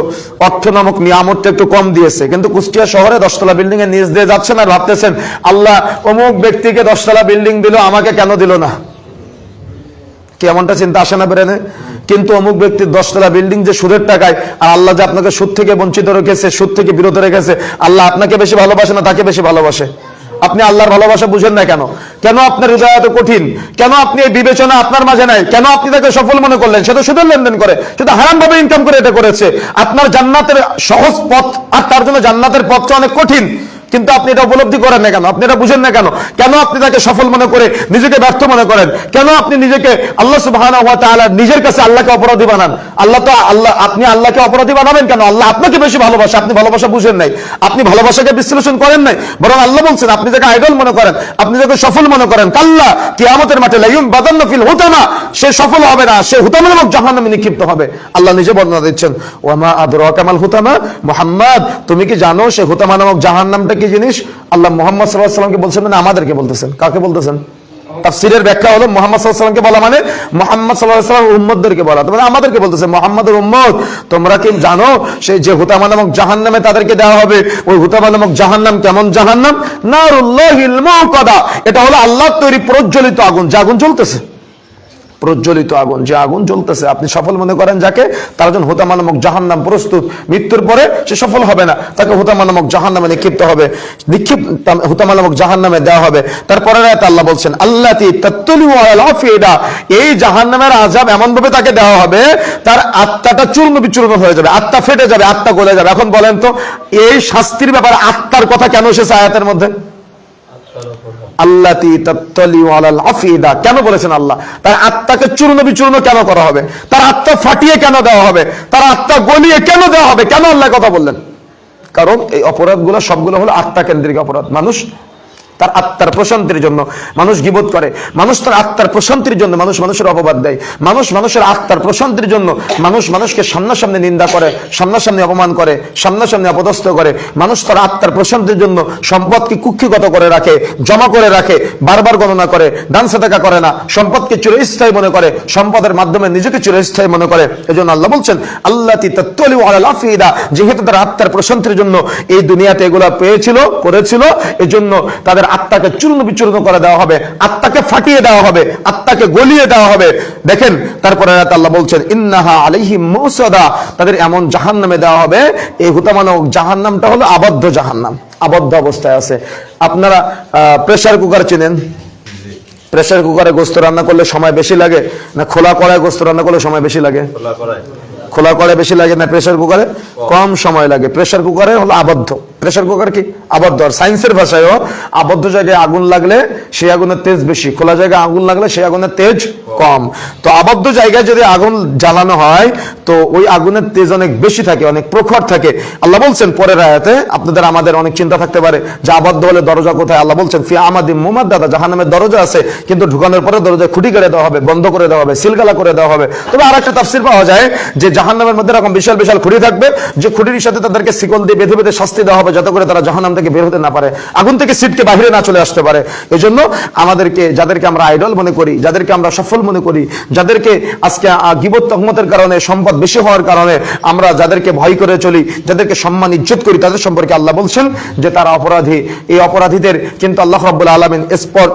অর্থ নামক নিয়ামতটা একটু কম দিয়েছে, কিন্তু কুষ্টিয়া শহরে 10 তলা বিল্ডিং এর নিচ দিয়ে যাচ্ছেন আর ভাবতেছেন আল্লাহ অমুক ব্যক্তিকে 10 তলা বিল্ডিং দিল, আমাকে কেন দিল না? কি এমনটা চিন্তা আসে না ব্রেনে? কিন্তু অমুক ব্যক্তির 10 তলা বিল্ডিং যে সুদের টাকায়, আর আল্লাহ যে আপনাকে সুদ থেকে বঞ্চিত রেখেছে, সুদ থেকে বিরত রেখেছে, আল্লাহ আপনাকে বেশি ভালোবাসে না তাকে বেশি ভালোবাসে? আপনি আল্লাহর ভালোবাসা বুঝেন না কেন? কেন আপনার হৃদয় এত কঠিন? কেন আপনি এই বিবেচনা আপনার মাঝে নাই? কেন আপনি তাকে সফল মনে করলেন? সে তো সুদের লেনদেন করে, সে তো হারাম ভাবে ইনকাম করে এটা করেছে। আপনার জান্নাতের সহজ পথ আর তার জন্য জান্নাতের পথটা অনেক কঠিন, কিন্তু আপনি এটা উপলব্ধি করেন না কেন? আপনি এটা বুঝেন না কেন? কেন আপনি তাকে সফল মনে করে নিজেকে ব্যর্থ মনে করেন? কেন আপনি নিজেকে আল্লাহ সুবহানাহু ওয়া তাআলা নিজের কাছে আল্লাহকে অপরাধী বানান? আপনি আল্লাহকে অপরাধী বানাবেন কেন? আল্লাহ আপনাকে বেশি ভালোবাসে, আপনি ভালোবাসা বুঝেন নাই, আপনি ভালোবাসাকে বিশ্লেষণ করেন নাই। বরং আল্লাহ বলছেন আপনি যাকে আইডল মনে করেন, আপনি যাকে সফল মনে করেন, কাল্লা, কিয়ামতের মাঠে লায়ুনবাদান্না ফিল হুতামা, সে সফল হবে না, সে হুতামা নামক জাহান্নামে নিক্ষিপ্ত হবে। আল্লাহ নিজে বর্ণনা দিচ্ছেন, ওয়ামা আদরাকা মাল হুতামা, মুহাম্মদ তুমি কি জানো সে হুতামা নামক জাহান্নামটা কি জিনিস? আল্লাহ মুহাম্মদ সাল্লাল্লাহু আলাইহি ওয়াসাল্লামকে বলছেন না আমাদেরকে বলতেছেন? কাকে বলতেছেন? তাফসীরের ব্যাখ্যা হলো মুহাম্মদ সাল্লাল্লাহু আলাইহি ওয়াসাল্লামকে বলা মানে মুহাম্মদ সাল্লাল্লাহু আলাইহি ওয়াসাল্লামের উম্মতদেরকে বলা। তোমরা আমাদেরকে বলতেছে মুহাম্মদের উম্মত, তোমরা কি জানো সেই যে হুতামা নামক জাহান্নামে তাদেরকে দেওয়া হবে? ওই হুতামা নামক জাহান্নাম কেমন জাহান্নাম? নারুল্লাহিল মুকাদা, এটা হলো আল্লাহর তৈরি প্রজ্বলিত আগুন, যে আগুন জ্বলতেছে, প্রজ্বলিত আগুন, যে আগুন জ্বলতেছে। আপনি সফল মনে করেন যাকে, তার জন্য হুতামা নামক জাহান্নাম প্রস্তুত। মৃত্যুর পরে সে সফল হবে না, তাকে হুতামা নামক জাহান্নামে নিক্ষিপ্ত হবে, হুতামা নামক জাহান্নামে দেওয়া হবে। তারপরে আয়াতে আল্লাহ বলছেন আল্লাতী তাত্তালিউ আলাল আফিদা, এই জাহান্নামের আযাব এমন ভাবে তাকে দেওয়া হবে তার আত্মাটা চূর্ণ বিচূর্ণ হয়ে যাবে, আত্মা ফেটে যাবে, আত্মা গলে যাবে। এখন বলেন তো এই শাস্তির ব্যাপারে আত্মার কথা কেন এসেছে আয়াতের মধ্যে? আল্লাতী তাত্তালিউ আলাল আফিদা কেন বলেছেন আল্লাহ? তার আত্মাকে চূর্ণ বিচূর্ণ কেন করা হবে? তার আত্মা ফাটিয়ে কেন দেওয়া হবে? তার আত্মা গলিয়ে কেন দেওয়া হবে? কেন আল্লাহ কথা বললেন? কারণ এই অপরাধগুলো সবগুলো হলো আত্মা কেন্দ্রিক অপরাধ। মানুষ তার আত্মার প্রশান্তির জন্য মানুষ গীবত করে, মানুষ তার আত্মার প্রশান্তির জন্য মানুষ মানুষের অপবাদ দেয়, মানুষ মানুষের আত্মার প্রশান্তির জন্য মানুষ মানুষকে সামনাসামনি নিন্দা করে, সামনাসামনি অপমান করে, সামনাসামনি অপদস্থ করে, মানুষ তার আত্মার প্রশান্তির জন্য সম্পদকে কুক্ষিগত করে রাখে, জমা করে রাখে, বারবার গণনা করে, দান সাদাকা করে না, সম্পদকে চিরস্থায়ী মনে করে, সম্পদের মাধ্যমে নিজেকে চিরস্থায়ী মনে করে। এজন্য আল্লাহ বলছেন আল্লাতী তাত্তালিউ আলাল আফিদা, যেহেতু তার আত্মার প্রশান্তির জন্য এই দুনিয়াতে এগুলো পেয়েছিল, করেছিল, এজন্য তাদের আত্মাকে চূর্ণ বিচূর্ণ করে দেওয়া হবে, আত্মাকে ফাটিয়ে দেওয়া হবে, আত্মাকে গলিয়ে দেওয়া হবে। দেখেন তারপরে আল্লাহ বলছেন ইন্নাহা আলাইহিম মুসাদা, তাদের এমন জাহান্নামে দেওয়া হবে। এই হুতামা নামক জাহান্নামটা হলো আবদ্ধ জাহান্নাম, আবদ্ধ অবস্থায় আছে। আপনারা প্রেসার কুকার চেনেন? প্রেসার কুকারে গোস্ত রান্না করলে সময় বেশি লাগে না খোলা কড়ায় গোস্ত রান্না করলে সময় বেশি লাগে? খোলা কড়ায় বেশি লাগে না প্রেসার কুকারে? কম সময় লাগে। প্রেসার কুকারে হলো আবদ্ধ, প্রেসার কুকার কি আবদ্ধ। আর সায়েন্সের ভাষায়ও আবদ্ধ জায়গায় আগুন লাগলে সেই আগুনের তেজ বেশি, খোলা জায়গায় আগুন লাগলে সেই আগুনের তেজ কম। তো আবদ্ধ জায়গায় যদি আগুন জ্বালানো হয় তো ওই আগুনের তেজ অনেক বেশি থাকে, অনেক প্রখর থাকে। আল্লাহ বলছেন পরের আয়াতে, আপনাদের আমাদের অনেক চিন্তা থাকতে পারে যে আবদ্ধ হলে দরজা কোথায়? আল্লাহ বলছেন ফি আমাদিম মুমাদ্দাদা, জাহান্নামের দরজা আছে, কিন্তু ঢুকানোর পরে দরজায় খুঁটি কেটে দেওয়া হবে, বন্ধ করে দেওয়া হবে, সিলগালা করে দেওয়া হবে। তবে আর একটা তাফসীর পাওয়া যায় যে জাহান্নামের মধ্যে এরকম বিশাল বিশাল খুঁটি থাকবে, যে খুঁটির সাথে তাদেরকে শিকল দিয়ে বেঁধে বেঁধে শাস্তি দেওয়া হবে যাতে করে তারা জাহান্নাম থেকে বের হতে না পারে, আগুন থেকে সিটকে বাইরে না চলে আসতে পারে। এজন্য আমাদেরকে, যাদেরকে আমরা আইডল মনে করি, যাদেরকে আমরা সফল মনে করি, যাদেরকে আজকে গীবত তহমতের কারণে, সম্পদ বেশি হওয়ার কারণে আমরা যাদেরকে ভয় করে চলি, যাদেরকে সম্মান ইজ্জত করি, তাদের সম্পর্কে আল্লাহ বলছেন যে তারা অপরাধী। এই অপরাধীদের কিন্তু আল্লাহ রাব্বুল আলামিন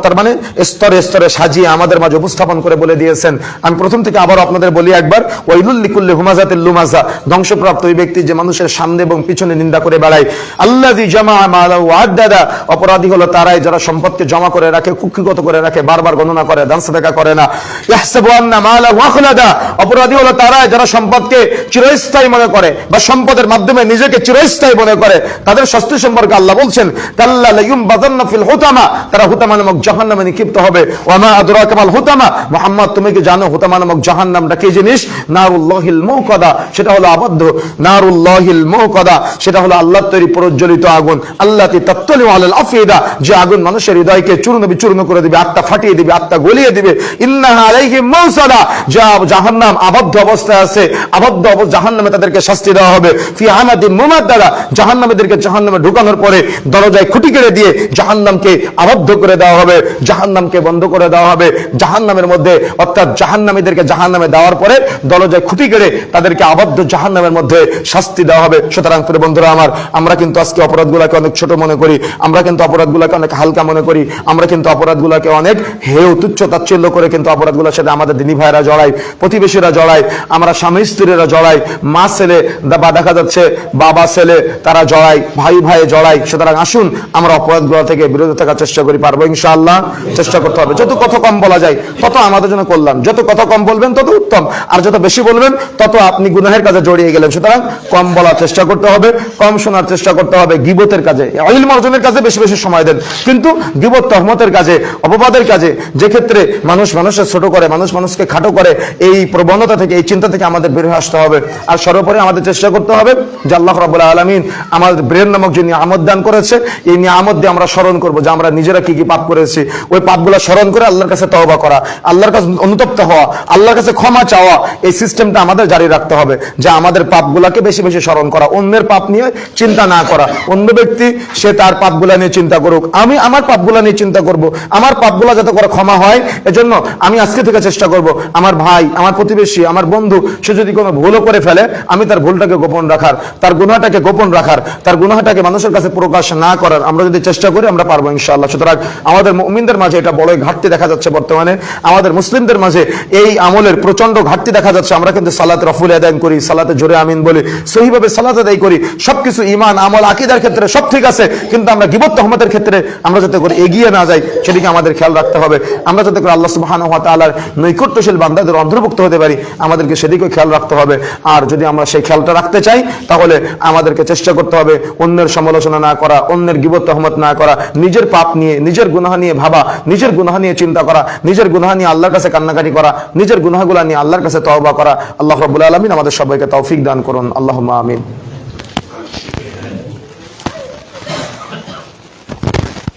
তার মানে স্তরে স্তরে সাজিয়ে আমাদের মাঝে উপস্থাপন করে বলে দিয়েছেন। আমি প্রথম থেকে আবার আপনাদের বলি একবার, ওয়াইলুল লিকুল্লি হুমাযাতিল লুমাযা, ধ্বংসপ্রাপ্ত ওই ব্যক্তি যে মানুষের সামনে এবং পিছনে নিন্দা করে বেড়ায়। আল্লাযী জামা মালাহু ওয়া'আদ্দাদা, অপরাধী হলো তারাই যারা সম্পদকে জমা করে রাখে, কুক্ষিগত করে রাখে, বারবার গণনা করে, দান সাদাকা করে না। ইয়াহসাবু আন্না মালাহু আখলাদা, অপরাধী হলো তারাই যারা সম্পদকে চিরস্থায়ী মনে করে বা সম্পদের মাধ্যমে নিজেকে চিরস্থায়ী মনে করে। তাদের শাস্তি সম্পর্কে আল্লাহ বলছেন কাল্লা লায়ুনবাযান্না ফিল হুতামা, তারা হুতামা নামক জাহান্নামে নিক্ষিপ্ত হবে। ওয়া মা আদরাকা মাল হুতামা, মুহাম্মদ তুমি কি জানো হুতামা নামক জাহান্নামটা কি জিনিস? নারুল্লাহিল মুকাদা, মুকাদা, সেটা হলো আবদ্ধ। নারুল্লাহিল মুকাদা, সেটা হলো আল্লাহর তৈরি প্রজ্বলিত আগুন। আল্লাতি তাত্তালি আলাল আফিদা, যে আগুন মানুষের হৃদয়কে চূর্ণ বিচূর্ণ করে দিবে, আত্মা ফাটিয়ে দিবে, আত্মা গলিয়ে দিবে। ইন্নাহা আলাইহিম মাউসাদা, যা জাহান্নাম আবদ্ধ অবস্থায় আছে, আবদ্ধ জাহান্নামে তাদেরকে শাস্তি দেওয়া হবে। ফি আমাদিন মুমাদ্দাদা, জাহান্নামীদেরকে জাহান্নামে ঢুকানোর পরে দরজায় খুঁটি কেড়ে দিয়ে জাহান্নামকে আবদ্ধ করে দেওয়া হবে, জাহান্নামকে বন্ধ করে দেওয়া হবে। জাহান্নামের মধ্যে, অর্থাৎ জাহান্নামীদেরকে জাহান্নামে দেওয়ার পরে দরজায় খুঁটি কেড়ে তাদেরকে আবদ্ধ জাহান্নামের মধ্যে শাস্তি দেওয়া হবে। সুতরাং প্রিয় বন্ধুরা আমার, আমরা কিন্তু আজকে অপরাধগুলোকে অনেক ছোট মনে করি, আমরা কিন্তু অপরাধগুলোকে অনেক হালকা মনে করি, আমরা কিন্তু অপরাধগুলোকে অনেক হেয় তুচ্ছ তাচ্ছিল্য করে কিন্তু অপরাধগুলোর সাথে আমাদের দিনী ভাইরা জড়াই, প্রতিবেশীরা জড়াই, আমরা স্বামী স্ত্রীরা জড়াই, মা ছেলে বা দেখা যাচ্ছে বাবা ছেলে তারা জড়াই, ভাই ভাই জড়াই। সুতরাং আসুন আমরা অপরাধগুলো থেকে বিরত থাকার চেষ্টা করি। পারবো ইনশাআল্লাহ? চেষ্টা করতে হবে। যত কথা কম বলা যায় তত আমাদের জন্য কল্যাণ। যত কথা কম বলবেন তত উত্তম, আর যত বেশি বলবেন তত আপনি গুনাহের কাজে জড়িয়ে গেলেন। সুতরাং কম বলার চেষ্টা করতে হবে, কম শোনার চেষ্টা করতে হবে। গীবতের কাজে, ইলম অর্জনের কাজে বেশি বেশি সময় দেন, কিন্তু গীবত তহমতের কাজে, অপবাদের কাজে, যে ক্ষেত্রে মানুষ মানুষের ছোট করে, মানুষ মানুষকে খাটো করে, এই প্রবণতা থেকে, এই চিন্তা থেকে আমাদের বের হয়ে আসতে হবে। আর সর্বোপরি আমাদের চেষ্টা করতে হবে যে আল্লাহ রাব্বুল আলামিন আমাদের ব্রেন নামক যে নিয়ামত দান করেছে, এই নিয়ামত দিয়ে আমরা স্মরণ করবো যে আমরা নিজেরা কি কি পাপ করেছি। ওই পাপগুলো স্মরণ করে আল্লাহর কাছে তওবা করা, আল্লাহর কাছে অনুতপ্ত হওয়া, আল্লাহর কাছে ক্ষমা চাওয়া, এই সিস্টেমটা আমাদের জারি রাখতে হবে। যে আমাদের পাপগুলোকে বেশি বেশি স্মরণ করা, অন্যের পাপ নিয়ে চিন্তা না করা। অন্য ব্যক্তি সে তার পাপগুলো নিয়ে চিন্তা করুক, আমি আমার পাপগুলো নিয়ে চিন্তা করব, আমার পাপগুলো যাতে করে ক্ষমা হয়। এজন্য আমি আজকে থেকে চেষ্টা করব আমার ভাই, আমার প্রতিবেশী, আমার বন্ধু, সে যদি কোনো ভুলও করে ফেলে, আমি তার ভুলটাকে গোপন রাখার, তার গুনাহটাকে গোপন রাখার, তার গুনাহটাকে মানুষের কাছে প্রকাশ না করার আমরা যদি চেষ্টা করি, আমরা পারবো ইনশাআল্লাহ। সুতরাং আমাদের মুমিনদের মাঝে এটা বড়ই ঘাটতি দেখা যাচ্ছে বর্তমানে। আমাদের মুসলিমদের মাঝে এই আমলের প্রচন্ড ঘাটতি দেখা যাচ্ছে। আমরা কিন্তু সালাতে রফুল আদায় করি, সালাতে জোরে আমিন বলি, সহিভাবে সালাত আদায় করি, সবকিছু ঈমান আমল আকীদার ক্ষেত্রে সব ঠিক আছে, কিন্তু আমরা গীবত তহমতের ক্ষেত্রে আমরা যাতে করে এগিয়ে না যাই সেদিকে আমাদের খেয়াল রাখতে হবে। আমরা যাতে করে আল্লাহ সুবহানাহু ওয়া তাআলার নৈকট্যশীল বান্দাদের অন্তর্ভুক্ত হতে পারি, আমাদেরকে সেদিকেও খেয়াল রাখতে হবে। আর যদি আমরা সেই খেয়ালটা রাখতে চাই, তাহলে আমাদেরকে চেষ্টা করতে হবে অন্যের সমালোচনা না করা, অন্যের গীবত তহমত না করা, নিজের পাপ নিয়ে, নিজের গুনাহ নিয়ে ভাবা, নিজের গুনাহ নিয়ে চিন্তা করা, নিজের গুনাহ নিয়ে আল্লাহর কাছে কান্নাকাটি করা, নিজের গুনাহগুলো নিয়ে আল্লাহর কাছে তওবা করা। আল্লাহ রাব্বুল আলামিন আমাদের সবাইকে তৌফিক দান করুন। আল্লাহুম্মা আমিন।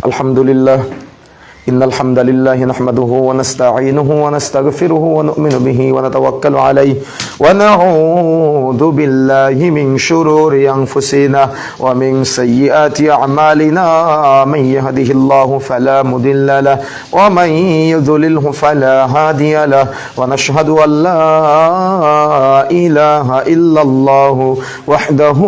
আলহামদুলিল্লাহ, ইন্নাল হামদালিল্লাহ নাহমাদুহু ওয়া নাস্তাঈনুহু ওয়া নাস্তাগফিরুহু ওয়া নু'মিনু বিহি ওয়া নাতাওয়াক্কালু আলাইহি ওয়া নাউযু বিল্লাহি মিন শুরুরি আনফুসিনা ওয়া মিন সাইয়্যাতি আ'মালিনা মান ইয়াহদিহিল্লাহু ফালা মুদিল্লা লাহু ওয়া মান ইউদ্লিলহু ফালা হাদিয়া লাহু ওয়া নাশহাদু আল লা ইলাহা ইল্লাল্লাহু ওয়াহদাহু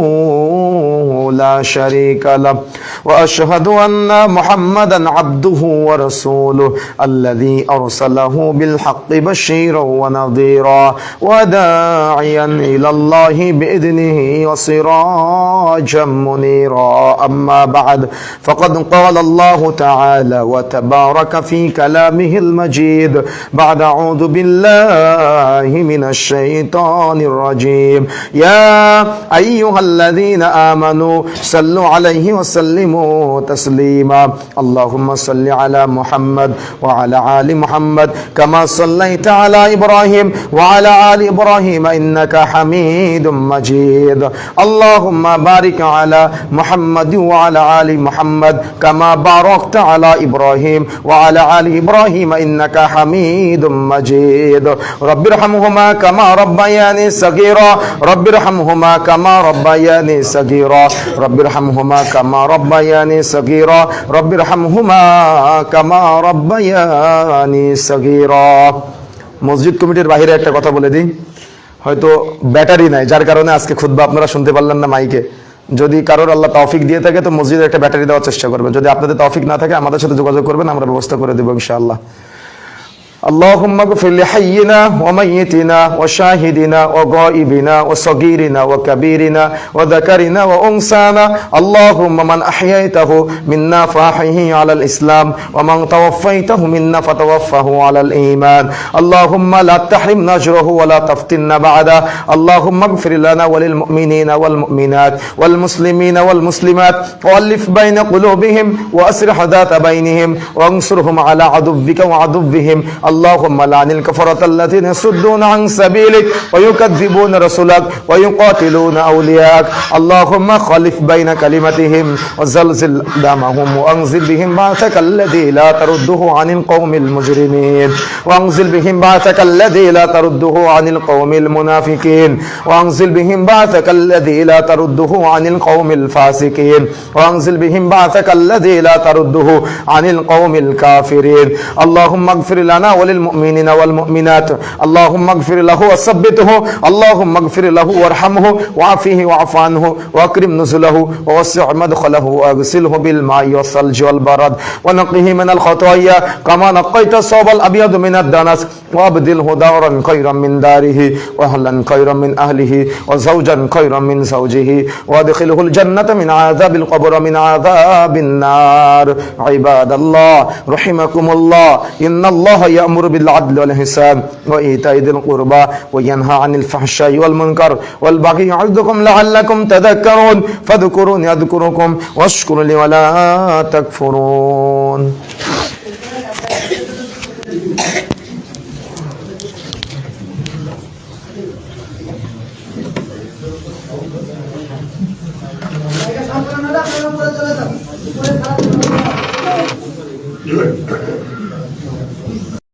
লা শারীকা লাহু ওয়া আশহাদু আন্না মুহাম্মাদান আবদুহু ওয়া رسوله الذي أرسله بالحق بشيرا ونذيرا وداعيا إلى الله بإذنه وسراجا منيرا أما بعد فقد قال الله تعالى وتبارك في كلامه المجيد بعد أعوذ بالله من الشيطان الرجيم يا أيها الذين آمنوا صلوا عليه وسلموا تسليما اللهم صل على محمد وعلى آل محمد كما صليت على إبراهيم وعلى آل إبراهيم إنك حميد مجيد اللهم بارك على محمد وعلى آل محمد كما باركت على إبراهيم وعلى آل إبراهيم إنك حميد مجيد رب ارحمهما كما ربياني صغيرا رب ارحمهما كما ربياني صغيرا رب ارحمهما كما ربياني صغيرا رب ارحمهما কামা রাব্বায়ানি সাগীরা। মসজিদ কমিটির বাইরে একটা কথা বলে দিই, হয়তো ব্যাটারি নাই, যার কারণে আজকে খুতবা আপনারা শুনতে পারলেন না মাইকে। যদি কারোর আল্লাহ তৌফিক দিয়ে থাকে তো মসজিদে একটা ব্যাটারি দেওয়ার চেষ্টা করবেন। যদি আপনাদের তৌফিক না থাকে আমাদের সাথে যোগাযোগ করবেন, আমরা ব্যবস্থা করে দেব ইনশাআল্লাহ। اللهم اغفر لحينا وميتنا وشاهدنا وغائبنا وصغيرنا وكبيرنا وذكرنا وأنثانا اللهم من أحييته منا فأحيه على الإسلام ومن توفيته منا فتوفه على الإيمان اللهم لا تحرمنا أجره ولا تفتنا بعده اللهم اغفر لنا وللمؤمنين والمؤمنات والمسلمين والمسلمات وألف بين قلوبهم وأصلح ذات بينهم وانصرهم على عدوك وعدوهم اللهم لعن الكفرة الذين يصدون عن سبيلك ويكذبون رسلك ويقاتلون أولياءك اللهم خلف بين كلمتهم وزلزل أقدامهم وأنزل بهم بعثك الذي لا ترده عن القوم المجرمين وأنزل بهم بعثك الذي لا ترده عن القوم المنافقين وأنزل بهم بعثك الذي لا ترده عن القوم الفاسقين وأنزل بهم بعثك الذي لا ترده عن القوم الكافرين اللهم اغفر لنا وللمؤمنين والمؤمنات اللهم اغفر له وثبته اللهم اغفر له وارحمه وعافيه واعف عنه واكرم نزله ووسع مدخله واغسله بالماء والثلج والبرد ونقه من الخطايا كما نقيت الثوب الابيض من الدنس وابدله دارا خيرا من داره واهلا خيرا من اهله وزوجا خيرا من زوجه وادخله الجنة من عذاب القبر من عذاب النار عباد الله رحمكم الله إن الله يأمر بالعدل والإحسان وإيتاء ذي القربى وينهى عن الفحشاء والمنكر والبغي يعظكم لعلكم تذكرون فاذكروني أذكركم واشكروا لي ولا تكفرون চলে যাও